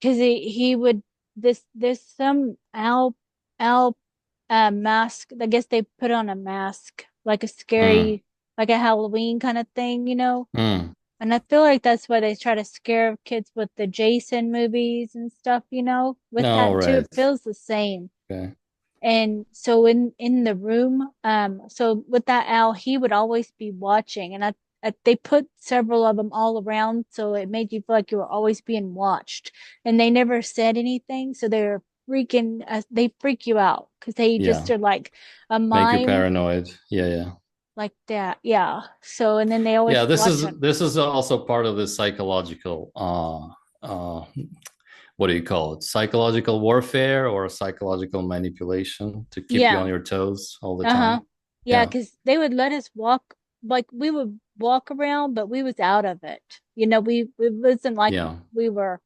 because he would there's some owl mask. I guess they put on a mask like a Mm. scary, like a Halloween kind of thing, Mm. And I feel like that's why they try to scare kids with the Jason movies and stuff, with No, that too. It right. feels the same. Okay. And so in the room, so with that owl, he would always be watching, and they put several of them all around, so it made you feel like you were always being watched. And they never said anything, so they're freaking. They freak you out because they just Yeah. are like a Make you mime paranoid. Yeah, yeah. like that. Yeah. So and then they always Yeah, watch them. this is also part of the psychological what do you call it? Psychological warfare or psychological manipulation to keep you on Yeah. your toes all the Uh-huh. time. Yeah, Yeah. because they would let us walk, like we would walk around, but we was out of it. We wasn't like Yeah. we were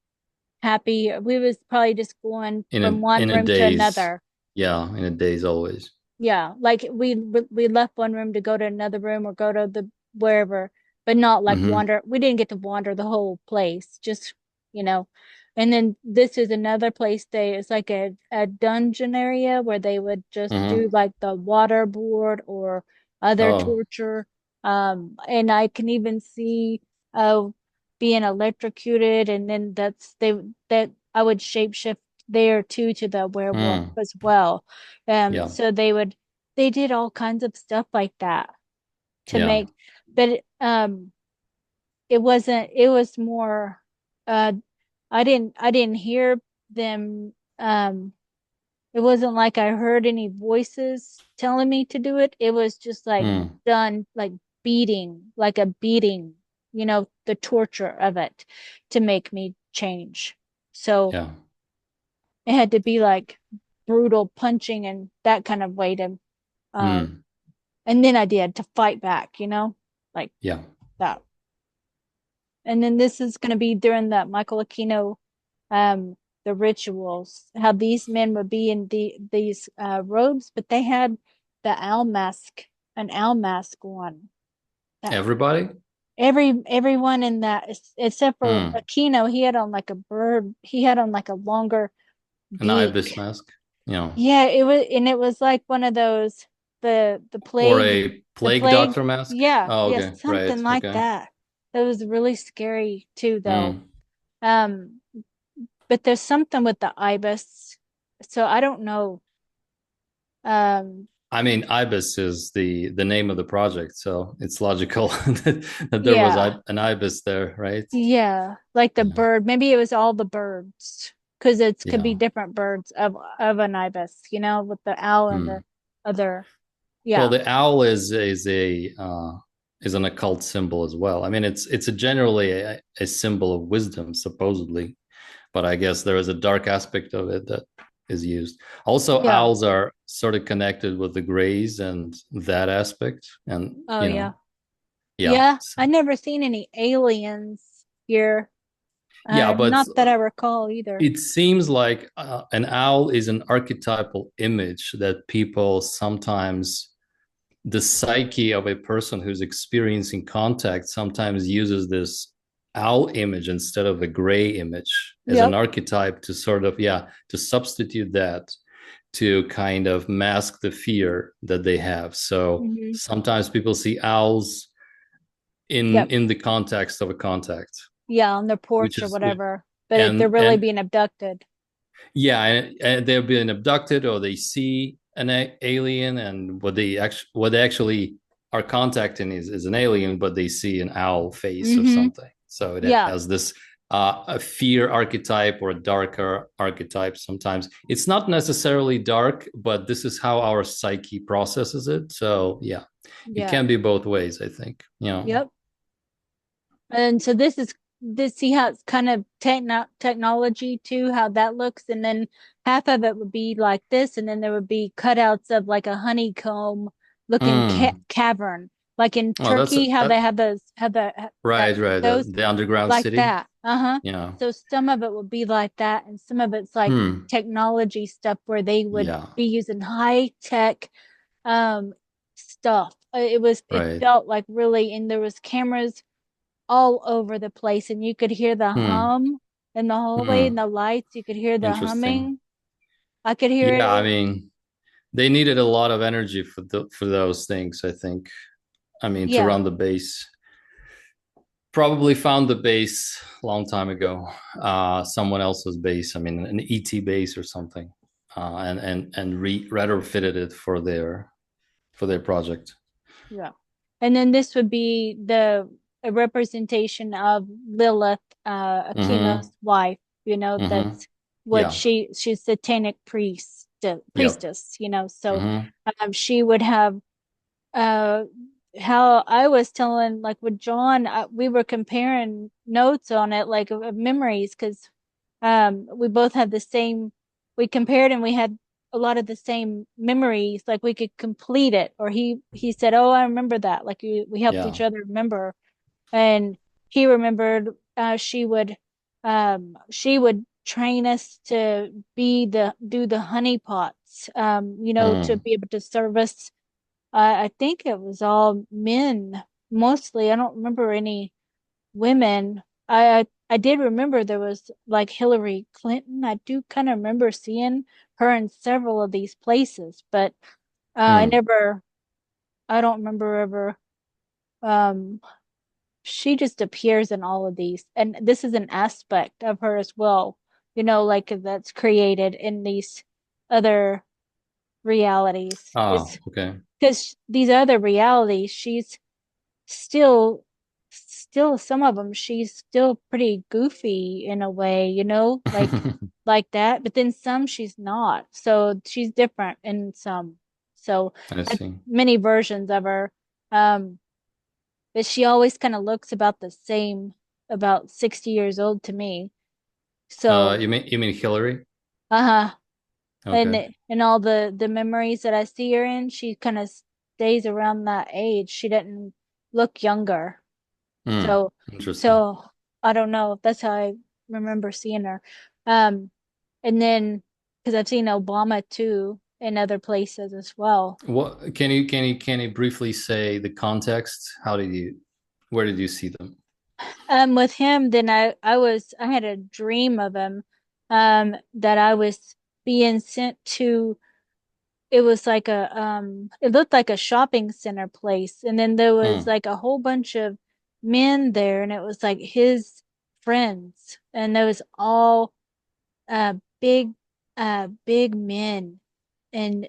happy. We was probably just going from one In a room to daze. another. Yeah, in a daze always. Yeah, like we left one room to go to another room or go to the wherever, but not like Mm-hmm. wander. We didn't get to wander the whole place, just you know. And then this is another place it's like a dungeon area where they would just do Mm-hmm. like the waterboard or other Oh, torture. And I can even see being electrocuted, and then that I would shapeshift there too to the werewolf mm, as well. yeah, So they did all kinds of stuff like that to yeah. make, but it wasn't. It was more. Uh, I didn't hear them. It wasn't like I heard any voices telling me to do it. It was just like Mm, done like beating, like a beating. The torture of it to make me change. So yeah. it had to be like brutal punching and that kind of way to uh Mm, and then I did to fight back, like yeah. that. And then this is going to be during the Michael Aquino, the rituals, how these men would be in these robes, but they had the owl mask, an owl mask on. That Everybody? everyone in that, except for Mm. Aquino, he had on like a bird. He had on like a longer An Ibis beak. mask? Yeah. Yeah, it was like one of those the Or plague, a the plague plague. doctor mask? Yeah, Oh, yeah, okay. Right. something like Okay. that. That was really scary too, though. Mm. Um, but there's something with the ibis, so I don't know. Um, I mean, Ibis is the name of the project, so it's logical that there was yeah, an Ibis there, right? yeah, like the Yeah. bird. Maybe it was all the birds because it could be Yeah. different birds of an ibis, with the owl and the Mm. other. Well, Yeah, the owl is an occult symbol as well. I mean, it's a generally a symbol of wisdom, supposedly, but I guess there is a dark aspect of it that is used. Also, yeah. owls are sort of connected with the grays and that aspect, and Oh yeah. yeah. Yeah, So, I never seen any aliens here. Yeah, but Not that I recall either. it seems like an owl is an archetypal image that people sometimes, the psyche of a person who's experiencing contact sometimes uses this owl image instead of a gray image as an Yep. archetype to sort of, yeah, to substitute that, to kind of mask the fear that they have. So Hmm. sometimes people see owls Yep. in the context of a contact, Yeah, on their which porch or is whatever. But they're and really being abducted. yeah, and they're being abducted, or they see an alien, and what they actually are contacting is an alien, but they see an owl face or Hmm. something. So it Yeah. has this a fear archetype or a darker archetype. Sometimes it's not necessarily dark, but this is how our psyche processes it. So yeah, it Yeah. can be both ways, I think. Yep. And so this see how it's kind of technology too, how that looks, and then half of it would be like this, and then there would be cutouts of like a honeycomb looking Mm. cavern, like in Oh, that's Turkey, how that they have those have that right, right. those The underground like city. that. Uh-huh. Yeah. So some of it would be like that, and some of it's like Hmm. technology stuff where they would Yeah. be using high tech um stuff. It Right. felt like really, and there was cameras all over the place, and you could hear the Hmm. hum in the hallway and Hmm. the lights. You could hear the Interesting. humming. I could hear Yeah, I it. mean, they needed a lot of energy for those things, I think. I mean, to Yeah. run the base. Probably found the base a long time ago. Someone else's base. I mean, an ET base or something. And retrofitted it for their project. Yeah. And then this would be the a representation of Lilith, Mm-hmm. Aquino's wife. Mm-hmm. That's what Yeah. she's satanic Yep. priestess. So Mm-hmm. she would have uh how I was telling, like with John, we were comparing notes on it, like of memories, because we both had the same. We compared, and we had a lot of the same memories. Like we could complete it, or he said, "Oh, I remember that." Like we helped Yeah. each other remember, and he remembered. She would train us to do the honey pots. To Mm. be able to service. I think it was all men mostly. I don't remember any women. I did remember there was like Hillary Clinton. I do kind of remember seeing her in several of these places, but Mm. I don't remember ever. Um, she just appears in all of these, and this is an aspect of her as well. Like that's created in these other realities. Ah, It's okay. because these other realities, she's still some of them she's still pretty goofy in a way, like that, but then some she's not, so she's different in some. So I I've see. many versions of her, um but she always kind of looks about the same, about 60 years old to me. So You mean Hillary? uh-huh. Okay. And all the memories that I see her in, she kind of stays around that age. She didn't look younger. Hmm. So, Interesting. so I don't know if that's how I remember seeing her. Um, and then because I've seen Obama too in other places as well. What can you briefly say the context? Where did you see them? With him, then I had a dream of him, that I was being sent to. It was like it looked like a shopping center place, and then there was Hmm. like a whole bunch of men there, and it was like his friends, and there was all uh big big men, and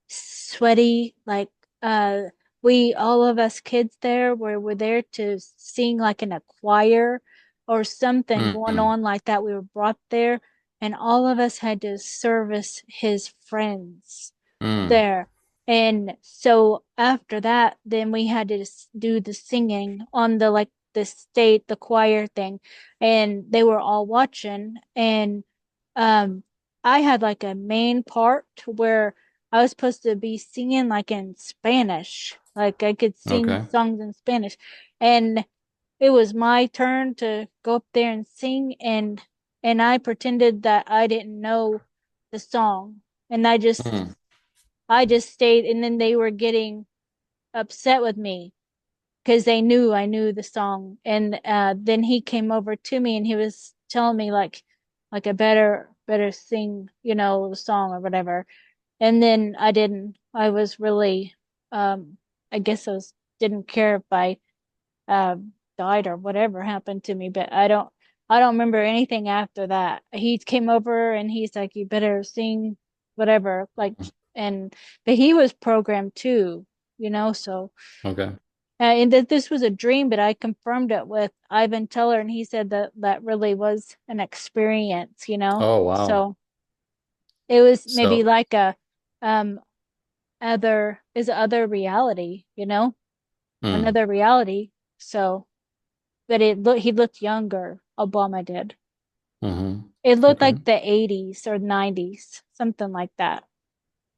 sweaty, like uh we all of us kids there were there to sing like in a choir or something going Hmm. on like that. We were brought there, and all of us had to service his friends Hmm. there. And so after that, then we had to do the singing on the like the state, the choir thing, and they were all watching. And um, I had like a main part where I was supposed to be singing like in Spanish, like I could sing Okay. songs in Spanish, and it was my turn to go up there and sing, and I pretended that I didn't know the song, and Mm. I just stayed, and then they were getting upset with me because they knew I knew the song. And then he came over to me and he was telling me like I better sing, the song or whatever. And then I didn't. I was really I guess I was didn't care if I uh, died or whatever happened to me, but I don't remember anything after that. He came over and he's like, you better sing whatever, like, and but he was programmed too, so Okay. and that this was a dream, but I confirmed it with Ivan Teller, and he said that that really was an experience, Oh, wow. So it was maybe So, like a um other reality, mm, another reality. So, but he looked younger. Obama did. mm-hmm. It looked Okay. like the 80s or 90s, something like that.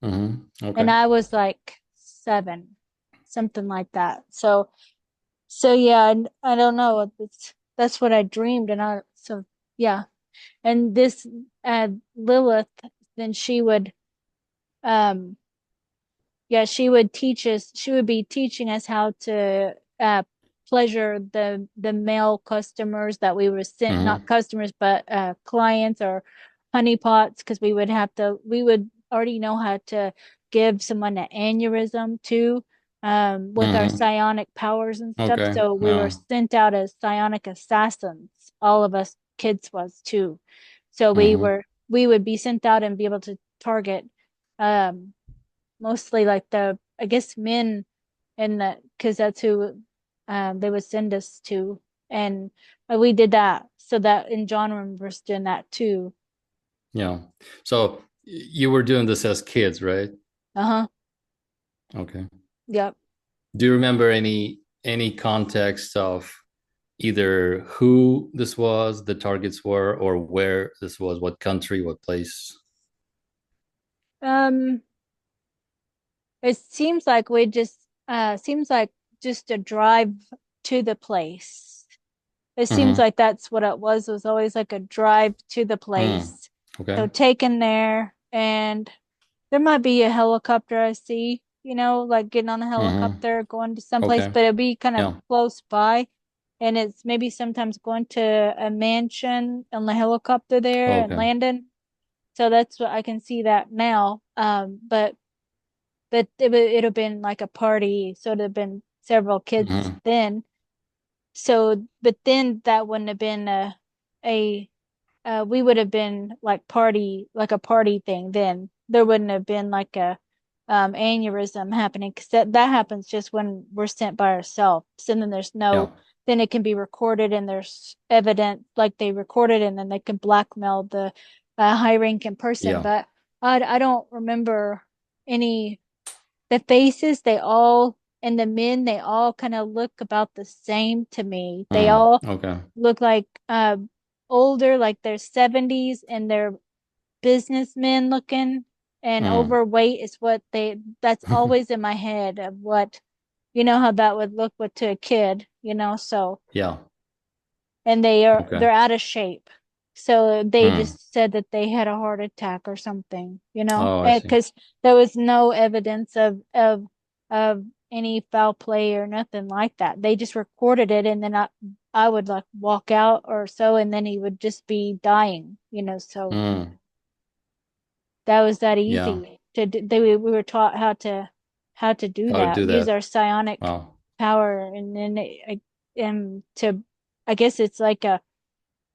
Mm-hmm. And Okay. I was like 7, something like that. So yeah, I don't know. That's what I dreamed, and yeah. And this Lilith, then um yeah, she would be teaching us how to pleasure the male customers that we were sent, not Mm-hmm. customers, but clients or honeypots, because we would already know how to give someone an aneurysm too, with our Mm-hmm. psionic powers and stuff. Okay. So we were Yeah. sent out as psionic assassins. All of us kids was too. So Mm-hmm. we would be sent out and be able to target um mostly like I guess men, and that because that's who they would send us to. And we did that, so that, and John remembers doing that too. Yeah. So you were doing this as kids, right? Uh-huh. Okay. Yep. Do you remember any context of either who this was, the targets were, or where this was, what country, what place? um it seems like just a drive to the place. It seems Mm-hmm. like that's what it was always like a drive to the Mm. place. Okay. So taken there, and there might be a helicopter I see, like getting on a Mm-hmm. helicopter, going to someplace, Okay. but it'll be kind of Yeah. close by. And it's maybe sometimes going to a mansion on the helicopter there and Okay. landing. So that's what I can see that now. But it'd have been like a party. So it'd have been several kids Mm-hmm. then. So, but then that wouldn't have been a we would have been like a party thing. Then there wouldn't have been like a aneurysm happening, because that happens just when we're sent by ourselves. And then Yeah. then it can be recorded, and there's evidence, like they recorded, and then they can blackmail the high ranking person. Yeah. But I don't remember any the faces. They all, and the men, they all kind of look about the same to me. They Mm. all Okay. look like older, like their 70s, and they're businessmen looking, and Mm. overweight is what that's always in my head of what, how that would look with to a kid, so. Yeah. And Okay. they're out of shape. So they Mm. just said that they had a heart attack or something, Oh, I see. because there was no evidence of any foul play or nothing like that. They just recorded it, and then I would like walk out or so, and then he would just be dying, so Mm. that was that Yeah. easy we were taught how to do How to that, do use that? our psionic Wow. power. And then and to, I guess it's like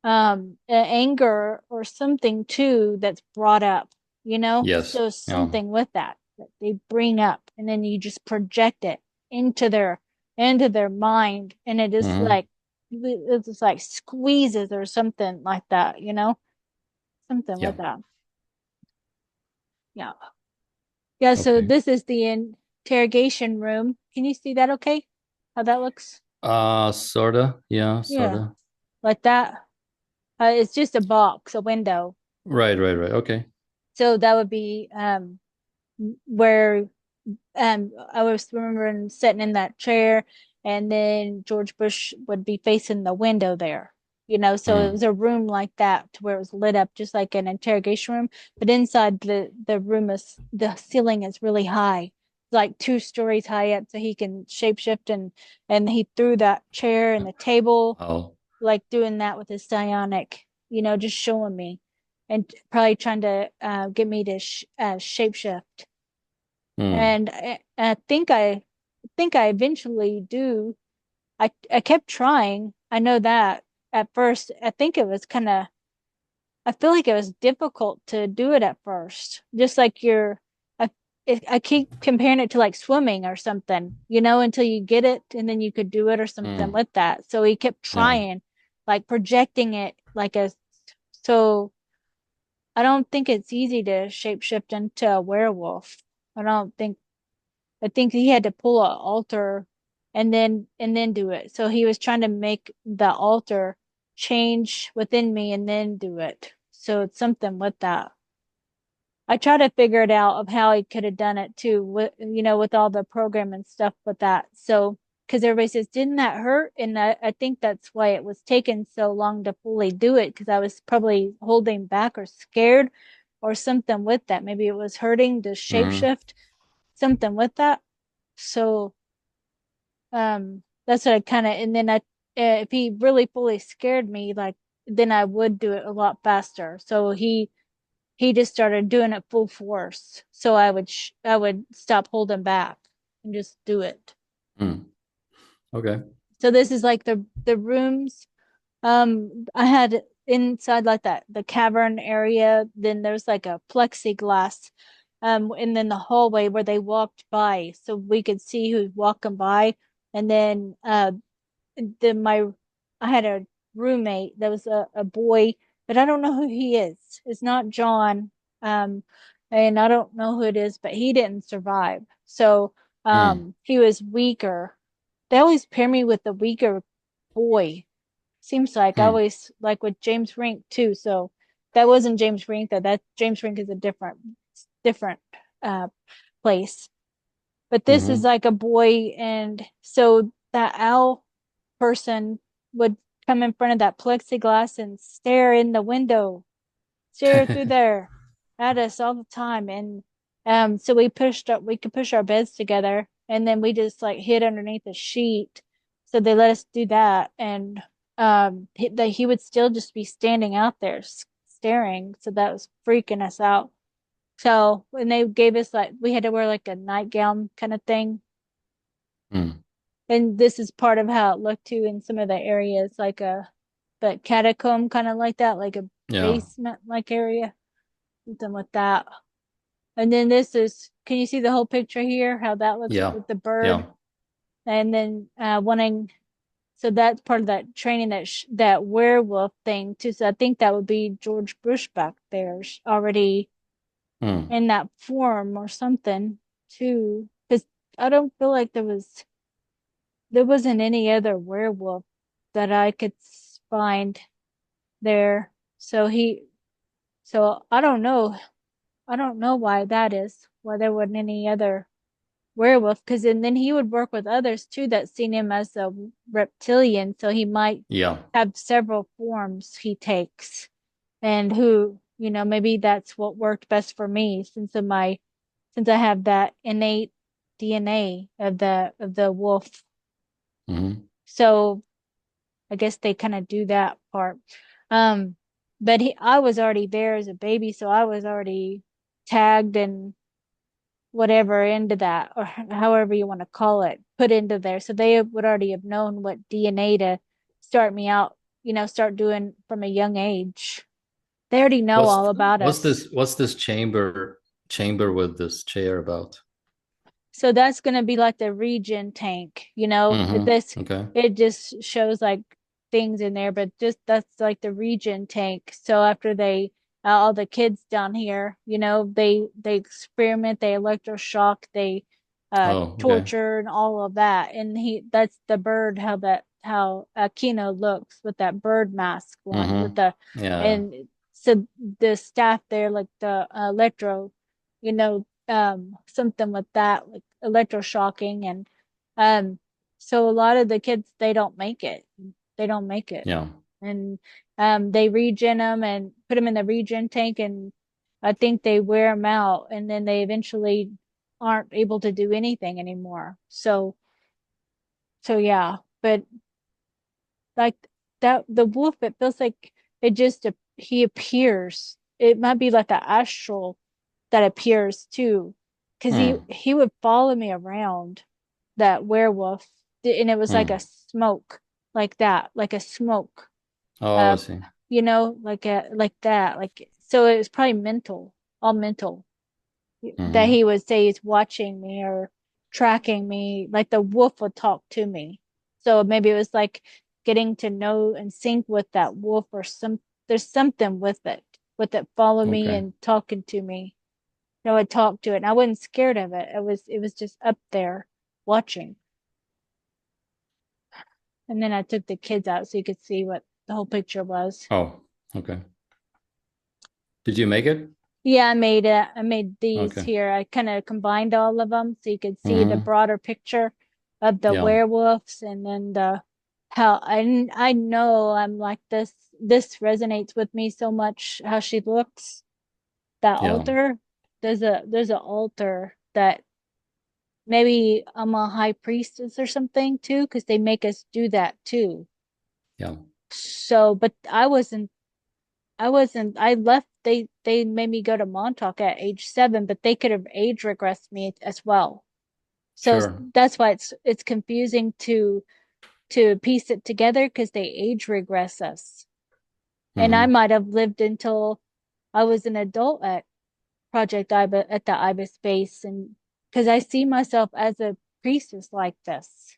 anger or something too that's brought up, Yes. so Yeah. something with that they bring up, and then you just project it into their mind, and it is Mm-hmm. like it's just like squeezes or something like that, something Yeah. with that. Yeah. Yeah, so Okay. this is the interrogation room. Can you see that okay? How that looks? Sorta. Yeah, Yeah, sorta. like that. It's just a box, a window. Right, right, right. Okay. So that would be where I was remembering sitting in that chair, and then George Bush would be facing the window there. So it Mm. was a room like that to where it was lit up just like an interrogation room, but inside the room is the ceiling is really high, like 2 stories high up, so he can shapeshift, and he threw that chair and the table, Oh. like doing that with his psionic, just showing me, and probably trying to get me to shapeshift. Mm. And I think I eventually do. I kept trying. I know that at first. I think it was kind of. I feel like it was difficult to do it at first. Just like I, I keep comparing it to like swimming or something, until you get it, and then you could do it or something Mm. with that. So he kept Yeah. trying, like projecting it like a. So I don't think it's easy to shapeshift into a werewolf. I don't think I think he had to pull an altar and then do it. So he was trying to make the altar change within me and then do it. So it's something with that. I try to figure it out of how he could have done it too, with all the program and stuff with that. So because everybody says, didn't that hurt? And I think that's why it was taking so long to fully do it, because I was probably holding back or scared or something with that. Maybe it was hurting to Mm. shapeshift, something with that. So that's what I kind of, and then if he really fully scared me, like, then I would do it a lot faster. So he just started doing it full force. So I would stop holding back and just do it. Mm. Okay. So this is like the rooms. I had inside like that the cavern area. Then there's like a plexiglass, and then the hallway where they walked by, so we could see who's walking by. And then my I had a roommate that was a boy, but I don't know who he is. It's not John. Um, and I don't know who it is, but he didn't survive. So Mm. he was weaker. They always pair me with the weaker boy. Seems like I Mm. always like with James Rink too. So that wasn't James Rink, that James Rink is a different uh place. But this is Mm-hmm. like a boy, and so that owl person would come in front of that plexiglass and stare in the window, stare through there at us all the time. And so we could push our beds together, and then we just like hid underneath a sheet. So they let us do that, and he would still just be standing out there staring. So that was freaking us out. So when they gave us, like, we had to wear like a nightgown kind of thing, Mm. and this is part of how it looked too in some of the areas, like a the catacomb kind of like that, like a Yeah. basement like area, something like that. And then this is, can you see the whole picture here? How that looks Yeah. with the bird, Yeah. and then wanting. So that's part of that training, that werewolf thing too. So I think that would be George Bush back there, already Mm. in that form or something too. Because I don't feel like there wasn't any other werewolf that I could find there. So I don't know. I don't know why that is. Why there wasn't any other werewolf? Because then he would work with others too that seen him as a reptilian. So he might Yeah. have several forms he takes, and who, maybe that's what worked best for me, since I have that innate DNA of the wolf. Mm-hmm. So I guess they kind of do that part. Um, but I was already there as a baby, so I was already tagged and whatever into that, or however you want to call it, put into there. So they would already have known what DNA to start me out, start doing from a young age. They already know all about What's us. this chamber with this chair about? So that's going to be like the regen tank, Mm-hmm. Okay. it just shows like things in there, but just that's like the regen tank. So after all the kids down here, they experiment, they electroshock, they Oh, okay. torture and all of that. And that's the bird, how Aquino looks with that bird mask one with Mm-hmm. the, Yeah. and so the staff there, like the electro, something with that, like electroshocking, and So a lot of the kids, they don't make it. They don't make it. Yeah. And they regen them and put them in the regen tank, and I think they wear them out, and then they eventually aren't able to do anything anymore. So yeah, but like that, the wolf, it feels like it just he appears. It might be like an astral that appears too, because Mm. he would follow me around, that werewolf, and it was like a Mm. smoke, like that, like a smoke, Oh, I uh, see. like that, like, so it was probably mental, all mental, that Mm-hmm. he would say he's watching me or tracking me, like the wolf would talk to me. So maybe it was like getting to know and sync with that wolf, or there's something with it follow me Okay. and talking to me. I would talk to it, and I wasn't scared of it. It was just up there watching. And then I took the kids out so you could see what the whole picture was. Oh, okay. Did you make it? Yeah, I made it. I made these Okay. here. I kind of combined all of them so you could see the Mm-hmm. broader picture of the Yeah. werewolves, and then the how I know I'm like this. This resonates with me so much. How she looks. That Yeah. altar. There's an altar that maybe I'm a high priestess or something too, because they make us do that too. Yeah. So, but I left, they made me go to Montauk at age 7, but they could have age regressed me as well. So Sure. that's why it's confusing to piece it together, because they age regress us. And I Mm-hmm. might have lived until I was an adult at Project IBIS, at the IBIS base, and because I see myself as a priestess like this.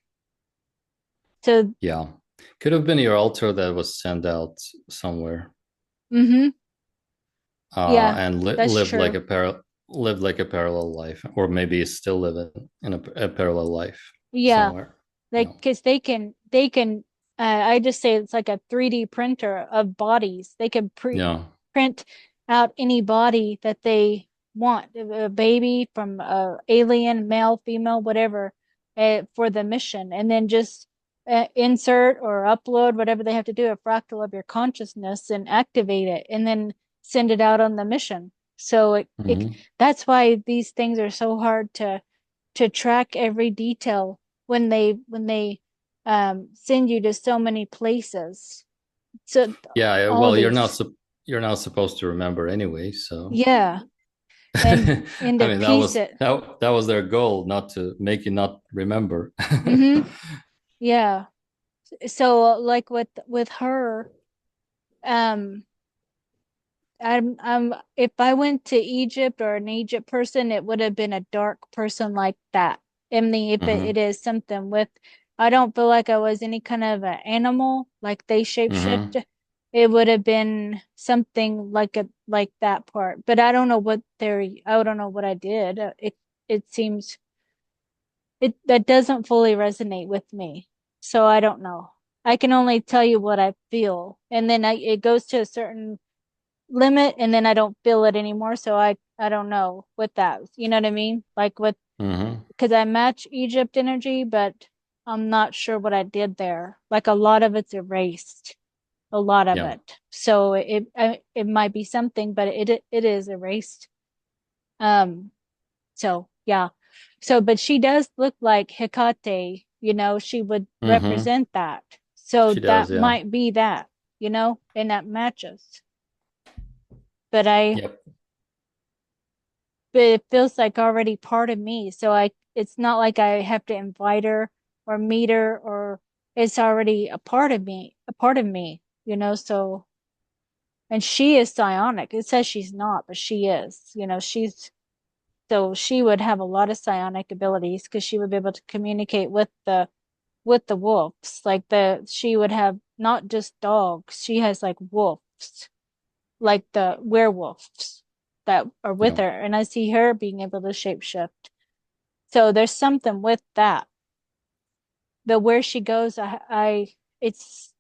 So, Yeah. Could have been your altar that was sent out somewhere, mm-hmm, yeah, and that's true. lived like a parallel life, or maybe still living in a parallel life Yeah, somewhere. like Yeah. because they can I just say it's like a 3D printer of bodies. They can Yeah. print out any body that they want, a baby from a alien, male, female, whatever, for the mission, and then just insert or upload whatever they have to do, a fractal of your consciousness, and activate it, and then send it out on the mission. So it Mm-hmm. that's why these things are so hard to track every detail when they send you to so many places. So Yeah. all Well, these, you're not supposed to remember anyway, so. yeah, and I to mean, piece it. that was their goal, not to make you not remember. Mm-hmm. Yeah. So like with her, um, I'm if I went to Egypt, or an Egypt person, it would have been a dark person like that. I mean, if it Mm-hmm. is something with, I don't feel like I was any kind of an animal, like they Mm-hmm. shapeshift. It would have been something like that part. But I don't know what I don't know what I did. It seems that doesn't fully resonate with me. So I don't know. I can only tell you what I feel. And then it goes to a certain limit, and then I don't feel it anymore. So I don't know what that, you know what I mean? Like with, Mm-hmm. because I match Egypt energy, but I'm not sure what I did there. Like a lot of it's erased, a lot of Yeah. it. So it might be something, but it is erased. Um, so yeah. So, but she does look like Hecate, she would Mm-hmm. represent that. So She does, that yeah. might be that, and that matches. But I Yep. but it feels like already part of me. So it's not like I have to invite her or meet her, or it's already a part of me, so, and she is psionic. It says she's not, but she is, so she would have a lot of psionic abilities, because she would be able to communicate with the wolves. Like she would have not just dogs, she has like wolves, like the werewolves that are with Yeah. her. And I see her being able to shapeshift. So there's something with that. But where she goes, it's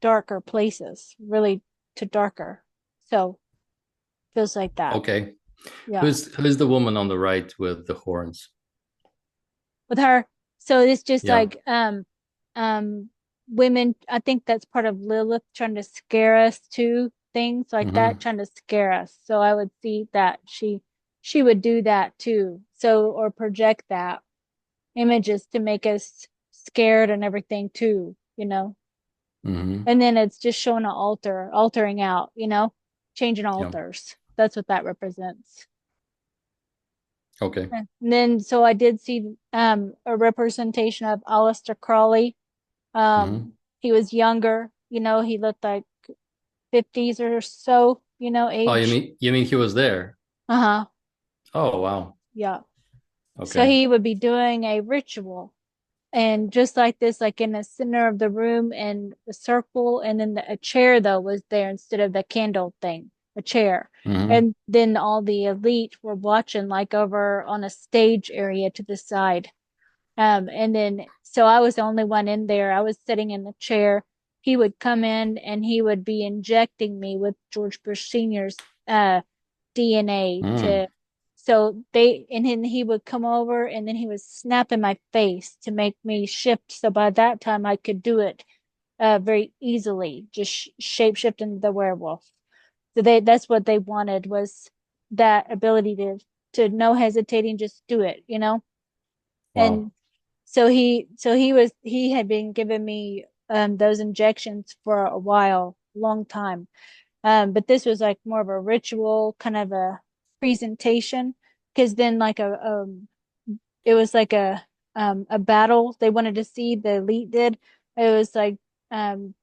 darker places, really, to darker. So feels like that. Okay. Yeah. Who's the woman on the right with the horns? With her, So it's just Yeah. like women, I think that's part of Lilith trying to scare us too, things like that, Mm-hmm. trying to scare us. So I would see that she would do that too. So or project that images to make us scared and everything too, you know. Mm-hmm. And then it's just showing an altar, altering out, you know, changing Yeah. altars. That's what that represents. Okay. And then so I did see a representation of Aleister Crowley. Mm-hmm. He was younger, you know, he looked like 50s or so, you know, Oh, age. you mean he was there? Uh-huh. Oh, wow. Yeah. So Okay. he would be doing a ritual. And just like this, like in the center of the room and the circle, and then a chair though was there instead of the candle thing, a chair. Mm-hmm. And then all the elite were watching like over on a stage area to the side. And then so I was the only one in there. I was sitting in the chair. He would come in and he would be injecting me with George Bush Sr.'s DNA Mm. to so they and then he would come over and then he would snap in my face to make me shift. So by that time I could do it very easily, just shape shift into the werewolf. So that's what they wanted was that ability to no hesitating, just do it, you know? And Wow. he had been giving me those injections for a while, long time. But this was like more of a ritual kind of a presentation because then like it was like a battle they wanted to see the elite did. It was like um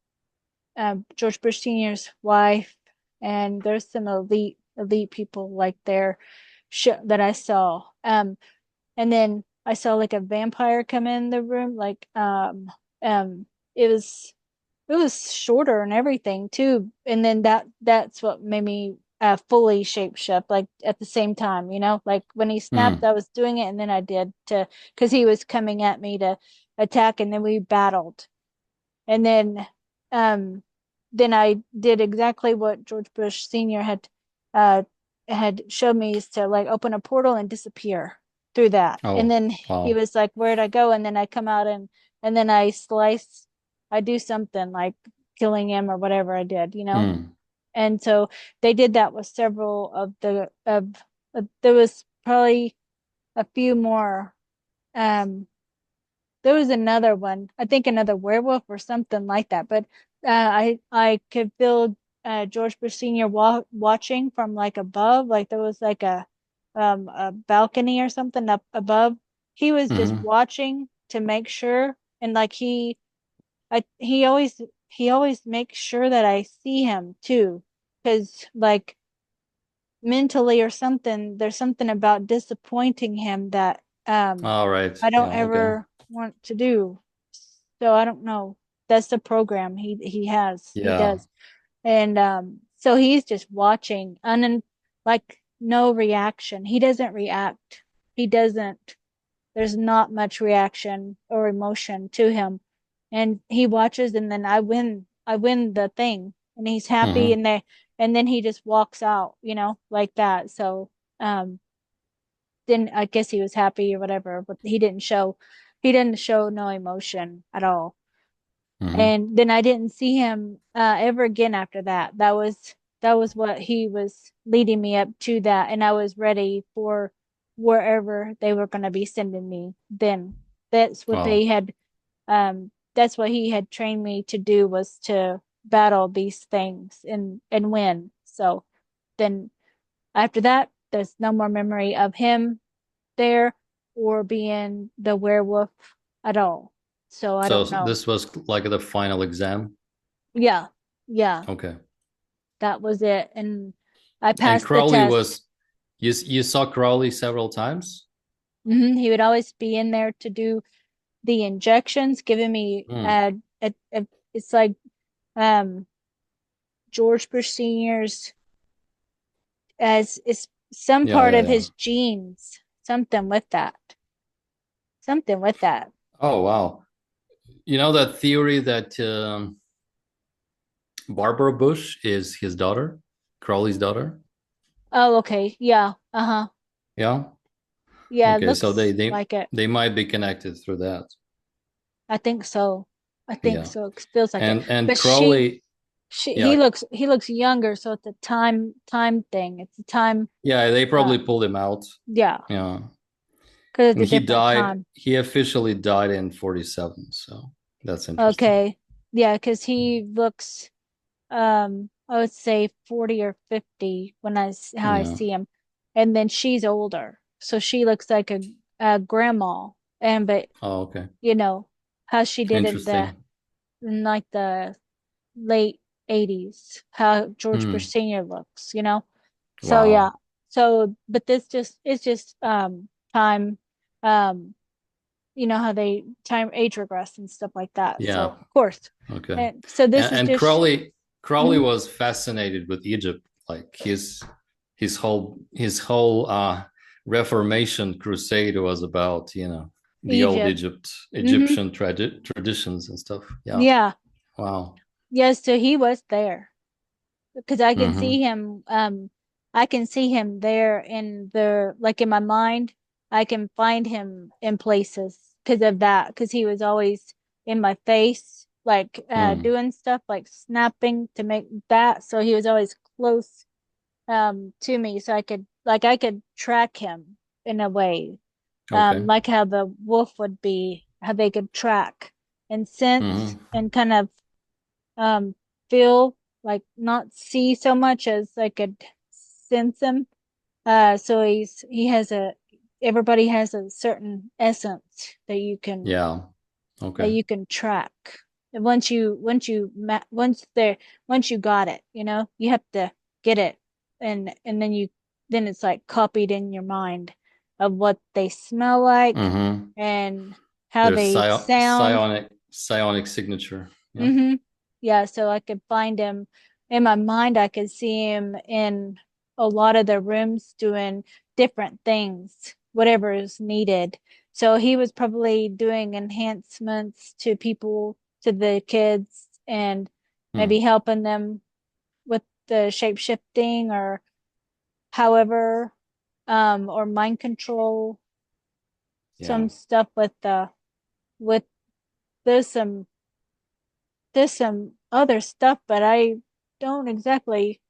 George Bush Sr.'s wife and there's some elite people like there that I saw. And then I saw like a vampire come in the room like um it was it was shorter and everything too. And then that's what made me fully shape shift like at the same time, you know, like when he snapped, Mm. I was doing it and then I did to because he was coming at me to attack and then we battled. And um then I did exactly what George Bush Sr. Uh had showed me is to like open a portal and disappear through that. And Oh, then he wow. was like, "Where'd I go?" And then I come out and then I do something like killing him or whatever I did, you know? Mm. And so they did that with several of there was probably a few more. There was another one, I think another werewolf or something like that. But I could feel George Bush Sr. Watching from like above, like there was like a balcony or something up above. He was just Mm-hmm. watching to make sure, and like I he always makes sure that I see him too, because like mentally or something, there's something about disappointing him that All right. I don't Yeah. Okay. ever want to do. So I don't know. That's the program he has. He Yeah. does. And so he's just watching and like no reaction. He doesn't react. He doesn't there's not much reaction or emotion to him. And he watches and then I win the thing and he's happy Mm-hmm. and then he just walks out, you know, like that. So um then I guess he was happy or whatever, but he didn't show no emotion at all. Mm-hmm. And then I didn't see him ever again after that. That was what he was leading me up to that, and I was ready for wherever they were going to be sending me. Then that's what they Wow. had. That's what he had trained me to do was to battle these things and win. So then after that, there's no more memory of him there or being the werewolf at all. So I So don't know. this was like the final exam. Yeah, yeah, Okay. that was it. And I And passed the Crowley test. was you saw Crowley several times? He would always be in there to do the injections, giving me Mm. it's like um George Bush Sr.'s as it's some Yeah, part yeah, of yeah. his genes, something with that. Something with that. Oh, wow. You know that theory that Barbara Bush is his daughter, Crowley's daughter? Oh, okay. Yeah. Uh-huh. Yeah. Yeah, it Okay, so looks like it. they might be connected through that. I think so. I think Yeah. so. It feels like it. And But Crowley, he yeah, looks younger, so it's a time thing. It's a time yeah, they uh probably pulled him out. yeah, Yeah. because it's And a different time. he officially died in 47, so that's interesting. Okay. Yeah, because he looks I would say 40 or 50 when how I Yeah. see him. And then she's older. So she looks like a grandma. And but Oh, okay. you know, how she did Interesting. in like the late 80s, how George Bush Hmm. Sr. looks, you know? So yeah. Wow. So but this just it's just time um you know how they time age regress and stuff like that. So Yeah. of course. Okay. And so this is And just Crowley mhm, was fascinated with Egypt, like his whole Reformation crusade was about, the old Egypt. Hmm. Egyptian traditions and stuff. Yeah. Yeah. Wow. Yes, so he was there because Mm-hmm. I can see him there in the like in my mind. I can find him in places because of that because he was always in my face like Mm. doing stuff like snapping to make that so he was always close to me so I could track him in a way Okay. like how the wolf would be how they could track and sense Mm-hmm. and kind of um feel like not see so much as I could sense him. So he has a everybody has a certain essence Yeah. that Okay. you can track. And once you got it, you know, you have to get it and then it's like copied in your mind of what they smell like Mm-hmm. and how There's they sound. psionic signature. Yeah. Mm-hmm. Yeah, so I could find him in my mind. I could see him in a lot of the rooms doing different things, whatever is needed. So he was probably doing enhancements to people, to the kids, and maybe Hmm. helping them with the shape shifting or however, or mind control, Yeah. some stuff with there's some there's some other stuff, but I don't exactly.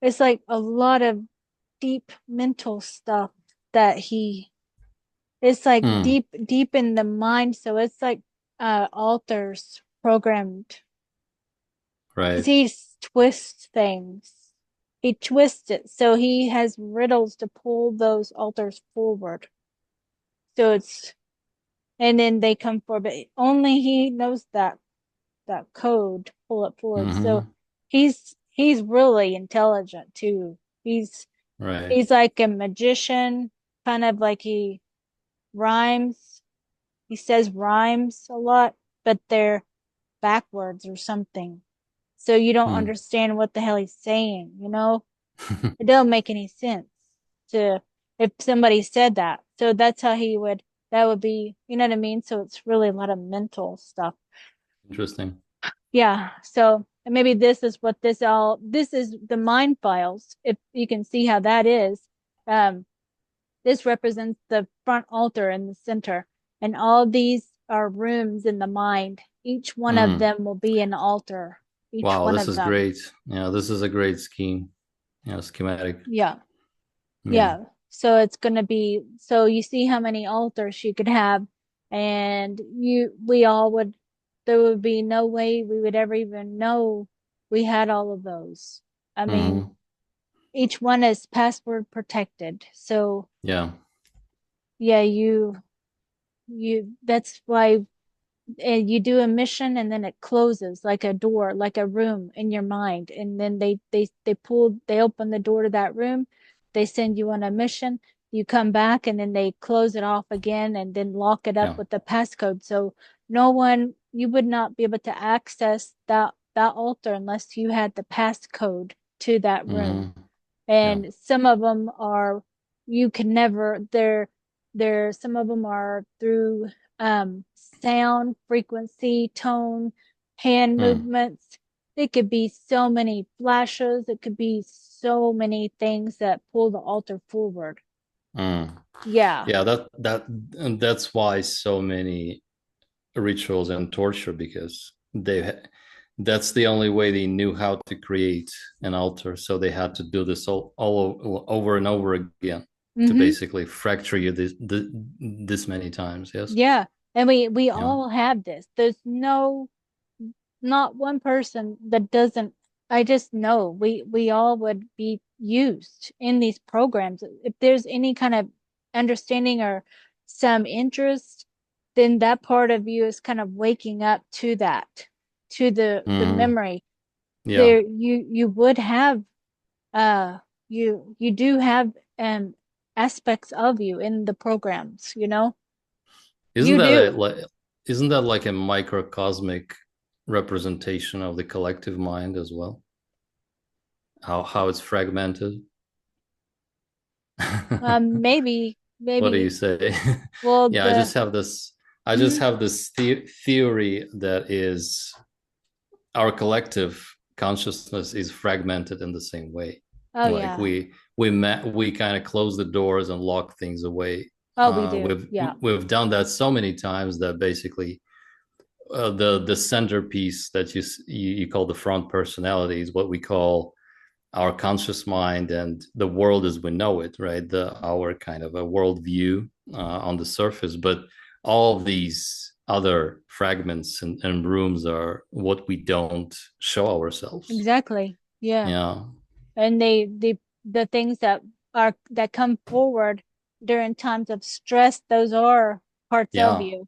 It's like a lot of deep mental stuff that it's like Hmm. deep in the mind. So it's like alters programmed because Right. he twists things. He twists it. So he has riddles to pull those altars forward. So it's and then they come forward, but only he knows that code to pull it forward. So Mm-hmm. he's really intelligent too. He's Right. he's like a magician, kind of like he rhymes. He says rhymes a lot, but they're backwards or something. So you don't Hmm. understand what the hell he's saying, you know? It doesn't make any sense to if somebody said that. So that's how that would be, you know what I mean? So it's really a lot of mental stuff. Interesting. Yeah. So maybe this is the mind files. If you can see how that is. Um, this represents the front altar in the center, and all these are rooms in the mind. Each one of Hmm. them will be an altar. Each Wow, one this of is them. great. Yeah, this is a great scheme. Yeah, schematic. Yeah. Yeah. Yeah. So it's going to be, so you see how many altars you could have, and we all would, there would be no way we would ever even know we had all of those. I mean, Hmm. each one is password protected. So Yeah. yeah, that's why and you do a mission and then it closes like a door, like a room in your mind. And then they open the door to that room. They send you on a mission. You come back and then they close it off again and then lock it up Yeah. with the passcode. So you would not be able to access that altar unless you had the passcode to that room. Hmm. Yeah. And some of them are you can never some of them are through sound frequency tone hand Hmm. movements. It could be so many flashes, it could be so many things that pull the altar forward. Mm. Yeah. Yeah, and that's why so many rituals and torture, because that's the only way they knew how to create an altar. So they had to do this all over and over again to Mm-hmm. basically fracture you this many times. Yes. Yeah. And we Yeah. all have this. There's not one person that doesn't. I just know we all would be used in these programs. If there's any kind of understanding or some interest, then that part of you is kind of waking up to that, to the Mm-hmm. memory. Yeah. There you would have uh you do have aspects of you in the programs, you know? Isn't You that a do. like isn't that like a microcosmic representation of the collective mind as well? How it's fragmented? Maybe What do you maybe say? well Yeah, I just mhm. have this theory that is our collective consciousness is fragmented in the same way. Oh Like yeah. we kind of close the doors and lock things away. Oh, we do. Yeah. We've done that so many times that basically the centerpiece that you call the front personality is what we call our conscious mind and the world as we know it, right? Our kind of a worldview on the surface, but all of these other fragments and rooms are what we don't show ourselves. Exactly. Yeah. Yeah, And the things that come forward during times of stress, those are parts of yeah, you.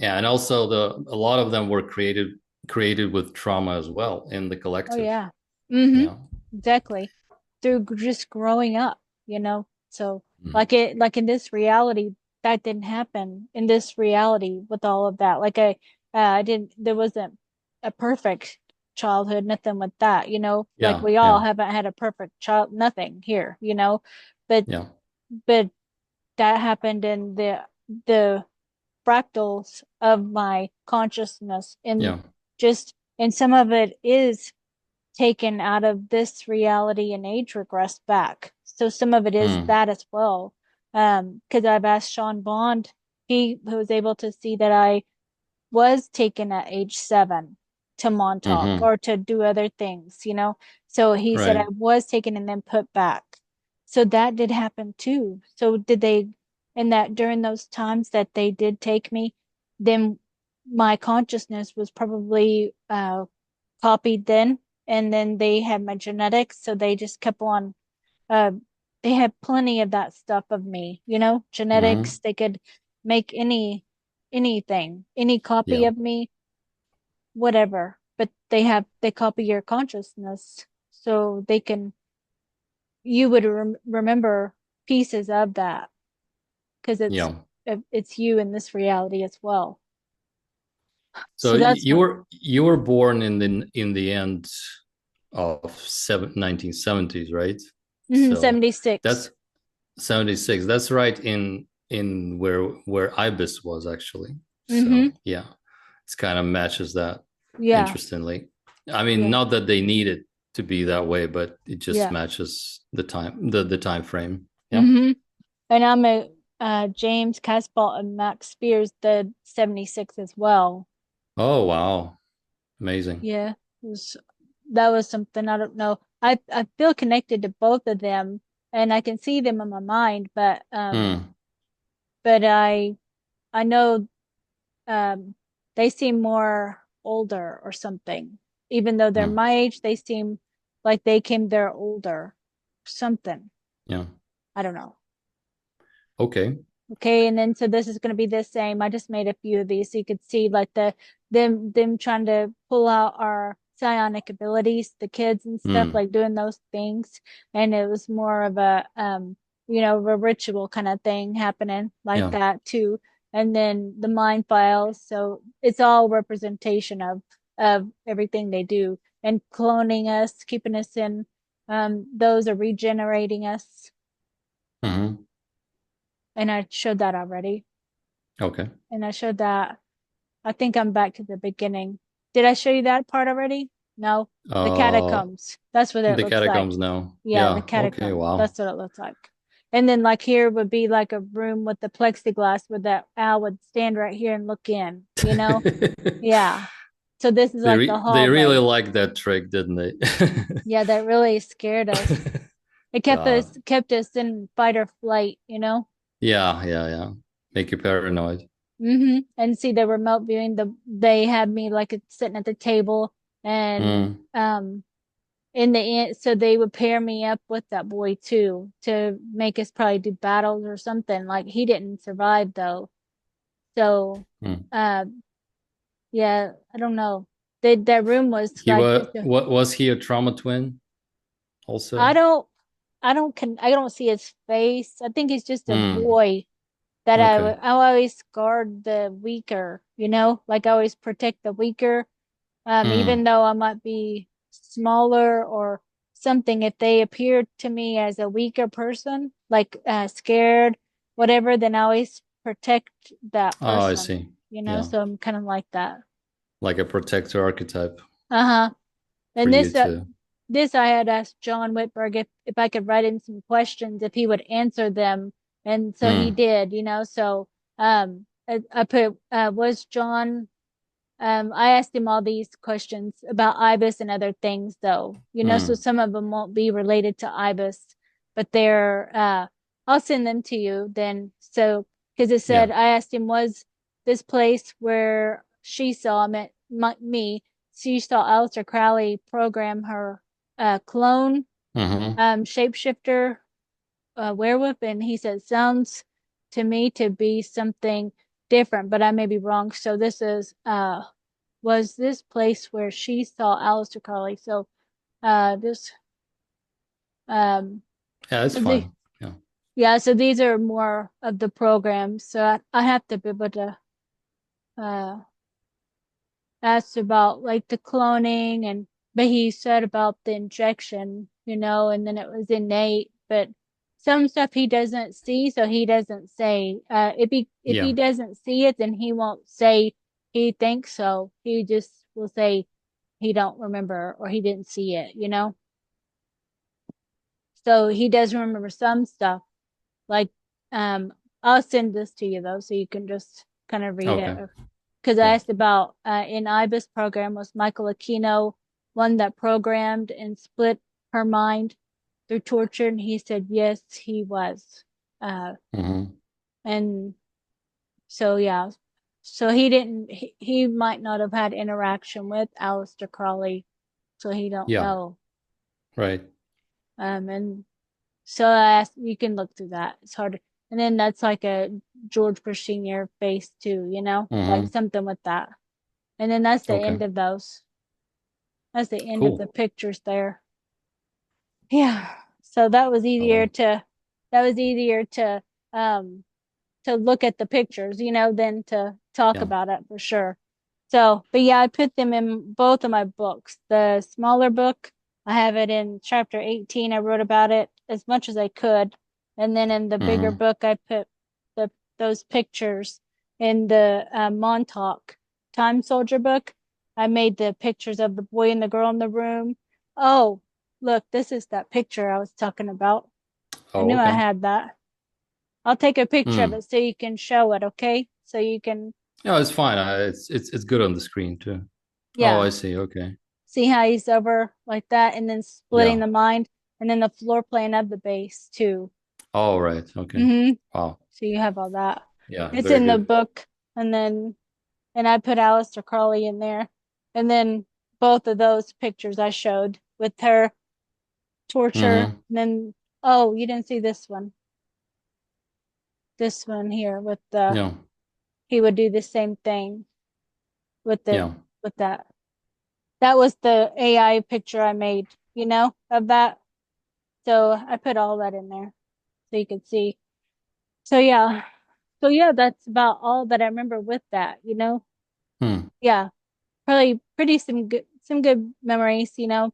yeah, and also a lot of them were created with trauma as well in the Oh collective. yeah. Mm-hmm. Yeah. Exactly. Through just growing up, you know. So Mm. like in this reality, that didn't happen in this reality with all of that. Like I didn't there wasn't a perfect childhood, nothing with that, you know. Like Yeah, we all yeah, haven't had a perfect child, nothing here, you know. But yeah, but that happened in the fractals of my consciousness and yeah. just and some of it is taken out of this reality and age regressed back. So some of it is Mm. that as well. Because I've asked Sean Bond, he was able to see that I was taken at age 7 to Montauk Mm-hmm. or to do other things, you know. So he said I Right. was taken and then put back. So that did happen too. So did they, in that during those times that they did take me, then my consciousness was probably copied and then they had my genetics, so they just kept on uh they had plenty of that stuff of me, you know, Mm-hmm. genetics. They could make anything, any copy Yeah. of me, whatever. But they copy your consciousness, so they can you would remember pieces of that because Yeah. it's you in this reality as well. So So that's fun. you were born in the end of 1970s, right? Hmm. So 76. that's 76. That's right in where Ibis was actually. Hmm. So yeah, it's kind of matches that Yeah. interestingly. I mean, Yeah. not that they need it to be that way, but it just Yeah. matches the time frame. Yeah. Hmm. And I'm a James Casbolt and Max Spears, the 76 as well. Oh wow, amazing. Yeah, that was something I don't know. I feel connected to both of them, and I can see them in my mind, Hmm. but I know um they seem more older or something. Even though they're Hmm. my age, they seem like they came there older. Something. Yeah. I don't know. Okay. Okay, and then so this is going to be the same. I just made a few of these so you could see like them trying to pull out our psionic abilities, the kids and stuff, Hmm. like doing those things. And it was more of a you know, a ritual kind of thing happening like Yeah. that too. And then the mind files, so it's all representation of everything they do and cloning us, keeping us in those are regenerating us. Hmm. And I showed that already. Okay. And I showed that. I think I'm back to the beginning. Did I show you that part already? No. The Uh, catacombs. That's what it the looks like. catacombs now. Yeah, the Yeah. Okay. catacomb. Wow. That's what it looks like. And then like here would be like a room with the plexiglass where that owl would stand right here and look in, you know? Yeah. So this is like the They really hallway. liked that trick, didn't they? Yeah, that really scared us. It God. kept us in fight or flight, you know? Yeah, yeah, yeah. Make you paranoid. And see the remote viewing, they had me like sitting at the table and Mm, in the end, so they would pair me up with that boy too to make us probably do battles or something. Like he didn't survive though. So mm. uh yeah, I don't know. That room was He like was just a what was he a trauma twin I also? don't I don't see his face. I think he's just a Mm, boy that okay. I always guard the weaker, you know, like I always protect the weaker. Even Mm, though I might be smaller or something, if they appear to me as a weaker person, like scared, whatever, then I always protect that oh, I person, see. you know, Yeah. so I'm kind of like that. Like a protector archetype Uh-huh. for And you to. this I had asked John Whitberg if I could write in some questions if he would answer them, and so he Mm, did, you know. So I put was John I asked him all these questions about IBIS and other things, though, you know, so mm, some of them won't be related to IBIS, but I'll send them to you then. So, because it yeah. said, I asked him, was this place where she saw me, she saw Aleister Crowley program her clone, Mm-hmm. shapeshifter, werewolf? And he said, sounds to me to be something different, but I may be wrong. So this is, was this place where she saw Aleister Crowley. So this um Yeah, it's the fine. Yeah. yeah, so these are more of the programs. So I have to be able to uh ask about like the cloning and but he said about the injection, you know, and then it was innate, but some stuff he doesn't see, so he doesn't say. If he Yeah. doesn't see it, then he won't say he thinks so. He just will say he don't remember or he didn't see it, you know? So he does remember some stuff. Like, I'll send this to you though, so you can just kind of read it. Okay. Because I Yeah. asked about in IBIS program was Michael Aquino one that programmed and split her mind through torture, and he said yes, he was. Uh, Mm-hmm. and so yeah, so he didn't. He might not have had interaction with Aleister Crowley, so he don't Yeah. know. Right. And so I asked, you can look through that. It's hard. And then that's like a George Bush Sr. face too, you know, like Mm-hmm. something with that. And then that's the Okay. end of those. That's the end of the Cool. pictures there. Yeah. So that was easier Oh, to that was easier um to look at the pictures, you know, than to talk yeah. about it for sure. So, but yeah, I put them in both of my books. The smaller book, I have it in chapter 18. I wrote about it as much as I could. And then in the bigger Mm-hmm. book, I put those pictures in the Montauk Time Soldier book. I made the pictures of the boy and the girl in the room. Oh, look, this is that picture I was talking about. I Oh, knew I okay. had that. I'll take a picture of Mm. it so you can show it, okay? So you can, Yeah, it's fine. It's good on the screen too. Oh, yeah, I see. Okay. see how he's over like that and then splitting Yeah. the mind and then the floor plan of the base too. All right. Okay. Mm-hmm. Wow. So you have all that. Yeah. It's Very in the good. book and then, and I put Aleister Crowley in there. And then both of those pictures I showed with her torture. Mm-hmm. And then, oh, you didn't see this one. This one here with the, Yeah. he would do the same thing with Yeah. with that. That was the AI picture I made, you know, of that. So I put all that in there so you could see. So yeah. So yeah, that's about all that I remember with that, you know. Hmm. Yeah. Probably pretty some good memories, you know,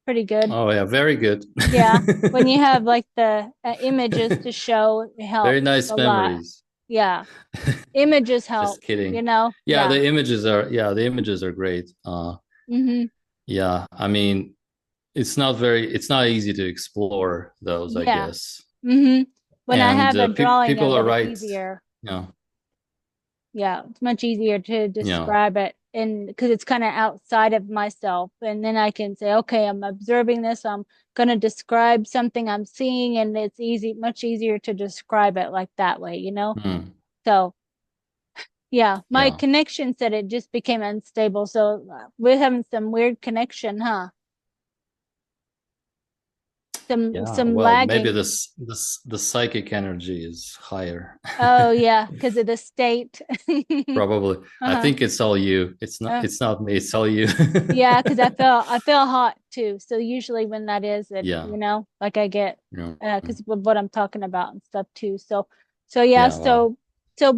pretty good. Oh, yeah. Very good. Yeah. When you have like the images to show, it Very helps nice a lot. memories. Yeah. Images Just help, you kidding. know. Yeah, Yeah. the images are great. Mm-hmm. Yeah, I mean, it's not easy to explore those, I Yeah. guess. Mm-hmm. when I And have a drawing people of are it, it's right. easier. Yeah, Yeah, it's much easier to yeah. describe it, and because it's kind of outside of myself, and then I can say, okay, I'm observing this, I'm going to describe something I'm seeing, and it's much easier to describe it like that way, you know? Mm, So, yeah, my yeah. connection said it just became unstable. So, we're having some weird connection, huh? Yeah, Some well, maybe lagging. the psychic energy is higher. Oh, yeah, because of the state. Probably. I Uh-huh. think it's all you. Uh, It's not me, it's all you. yeah, because I feel hot too. So usually when that is, it Yeah. like I get Yeah. because of what I'm talking about and stuff too. So yeah, Yeah, well. so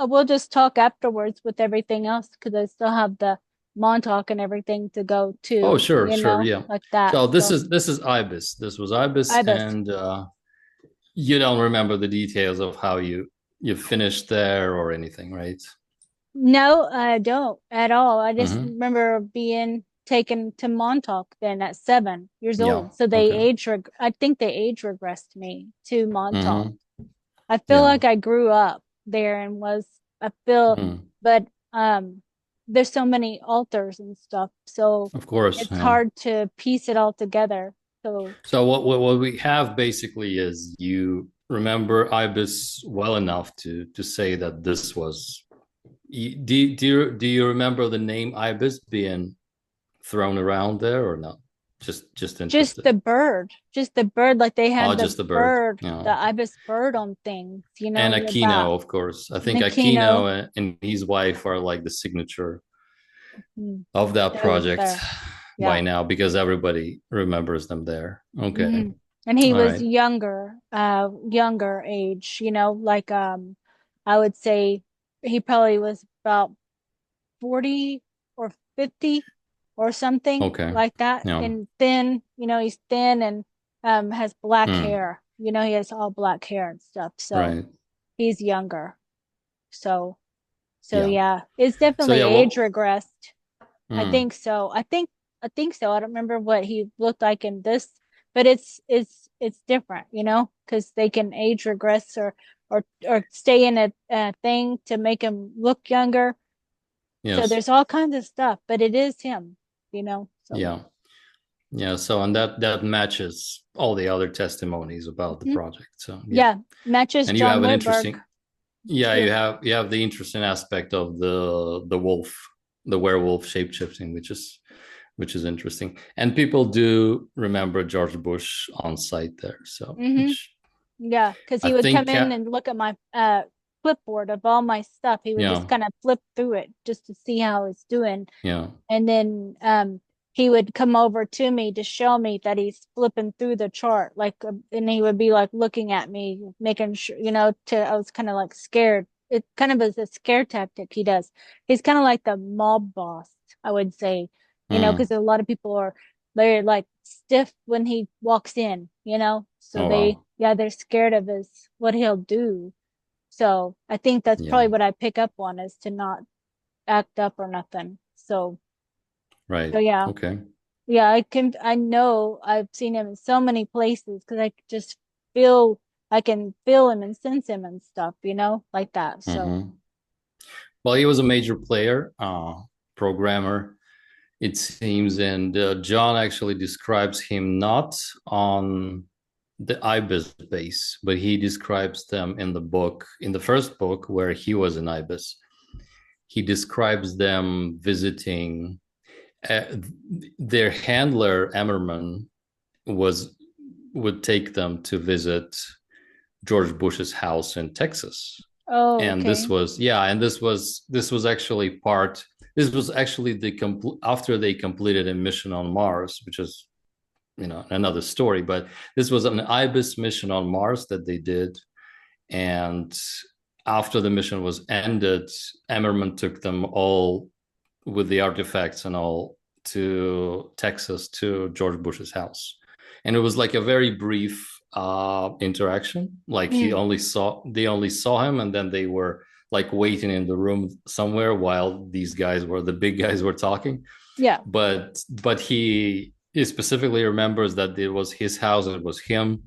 we'll just talk afterwards with everything else because I still have the Montauk and everything to go Oh, to, sure, sure, yeah. like that. So So this is Ibis. This was Ibis, Ibis. and you don't remember the details of how you finished there or anything, right? No, I don't at all. I just Mm-hmm. remember being taken to Montauk then at 7 years Yeah. old. So Okay. I think they age regressed me to Montauk. Mm-hmm. I feel Yeah. like I grew up there and I feel, Mm. but there's so many altars and stuff, so Of course. it's Yeah. hard to piece it all together. So So what we have basically is you remember Ibis well enough to say that this was. Do you remember the name Ibis being thrown around there or not? Just interested. just the bird, like they Oh, had just the bird. the Yeah. Ibis bird on things, And in the back. Aquino, of course. I think Nakino, Aquino and his wife are like the signature mm, of that they was project there. by Yeah. now because everybody remembers them there. Okay. Hmm. And he All was right. younger age, like I would say he probably was about 40 or 50 or something Okay. like that. Yeah. And thin, he's thin and has black Mm, hair. He has all black hair and stuff. So right. he's younger. So Yeah. yeah, it's So definitely yeah, age well, regressed. I mm, think so. I think so. I don't remember what he looked like in this, but it's different, because they can age regress or stay in a thing to make him look younger. So yes. there's all kinds of stuff, but it is him, So Yeah. Yeah. So and that matches all the other testimonies about the mhm. project. So yeah. Yeah, matches And you John have an Whitberg interesting yeah, too. you have the interesting aspect of the wolf, the werewolf shapeshifting, which is interesting. And people do remember George Bush on site there. So Hmm. which Yeah, because I he would come think in and look at my clipboard of all my stuff. He would just yeah, kind of flip through it just to see how it's doing. yeah. And then he would come over to me to show me that he's flipping through the chart, like, and he would be like looking at me, making sure, I was kind of like scared. It kind of is a scare tactic he does. He's kind of like the mob boss, I would say, because Mm. a lot of people they're like stiff when he walks in, so Oh wow. they're scared of what he'll do. So I think that's Yeah. probably what I pick up on, is to not act up or nothing. So Right. yeah, Okay. yeah, I know I've seen him in so many places because feel, I can feel him and sense him and stuff, like that. So, Mm-hmm. Well, he was a major player, programmer, it seems, and John actually describes him not on the Ibis base, but he describes them in the book, in the first book where he was in Ibis. He describes them visiting uh, their handler Emmerman was would take them to visit George Bush's house in Texas. oh, And this okay. was yeah, and this was actually part this was actually after they completed a mission on Mars, which is another story, but this was an Ibis mission on Mars that they did. And after the mission was ended, Emmerman took them all with the artifacts and all to Texas to George Bush's house. And it was like a very brief interaction. Like Mm, they only saw him, and then they were like waiting in the room somewhere while the big guys were talking. yeah. But he specifically remembers that it was his house, it was him,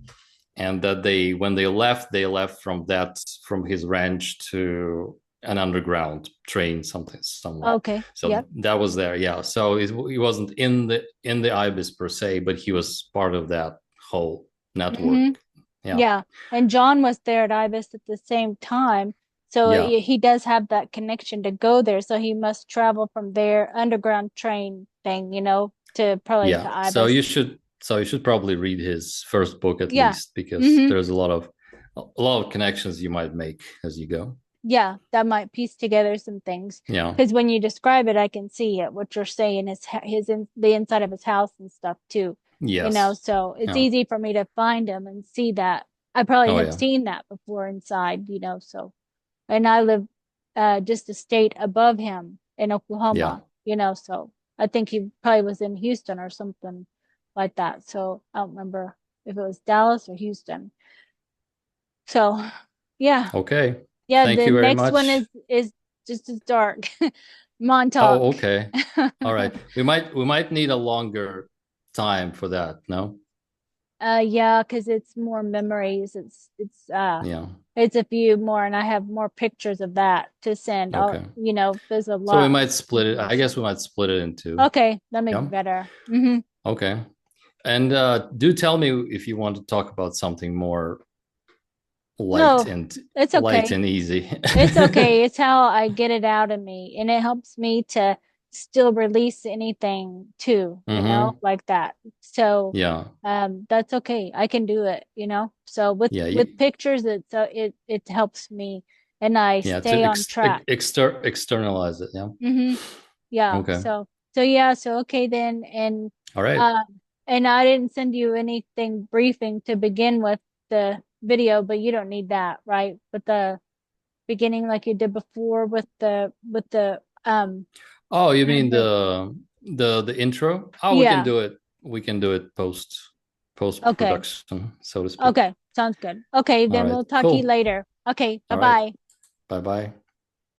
and that when they left from his ranch to an underground train, somewhere. Okay. So Yep. that was there, yeah. So he wasn't in the Ibis per se, but he was part of that whole network. Mm-hmm. Yeah. Yeah. And John was there at Ibis at the same time. So Yeah. he does have that connection to go there. So he must travel from their underground train thing, to probably Yeah. to So Ibis. you should probably read his first book at Yeah. least, because Mm-hmm. there's a lot of connections you might make as you go. Yeah, that might piece together some things. Yeah. Because when you describe it, I can see it. What you're saying is the inside of his house and stuff too. Yes. So it's Yeah. easy for me to find him and see that. I probably Oh have yeah. seen that before inside, so. And I live just a state above him in Yeah. Oklahoma, so I think he probably was in Houston or something like that. So I don't remember if it was Dallas or Houston. So yeah. Okay. Yeah, Thank the you very next one much. is just as dark. Montauk. Oh, okay. All right. We might need a longer time for that, no? Yeah, because it's more memories. Yeah. It's a few more, and I have more pictures of that to send. Okay. There's a So we lot might of split it. I guess information. we might split it in two. Okay, that may be Yeah. better. Mm-hmm. Okay. And do tell me if you want to talk about something more light No, and it's light okay. and easy. It's okay. It's how I get it out of me, and it helps me to still release anything too, Mm-hmm. like that. So, Yeah. that's okay. I can do it, So Yeah. with pictures, it helps me, and I Yeah. To stay on track. externalize it. Yeah. Mm-hmm. Yeah. Okay. So yeah. So okay then, and All right. uh, and I didn't send you anything briefing to begin with the video, but you don't need that, right? With the beginning like you did before with the Oh, you mean the the intro? Oh, we can yeah. do it. We can do it post Okay. production, so to speak. Okay. Sounds good. Okay, All then right. we'll talk to you Cool. later. Okay, All right. bye-bye. Bye bye.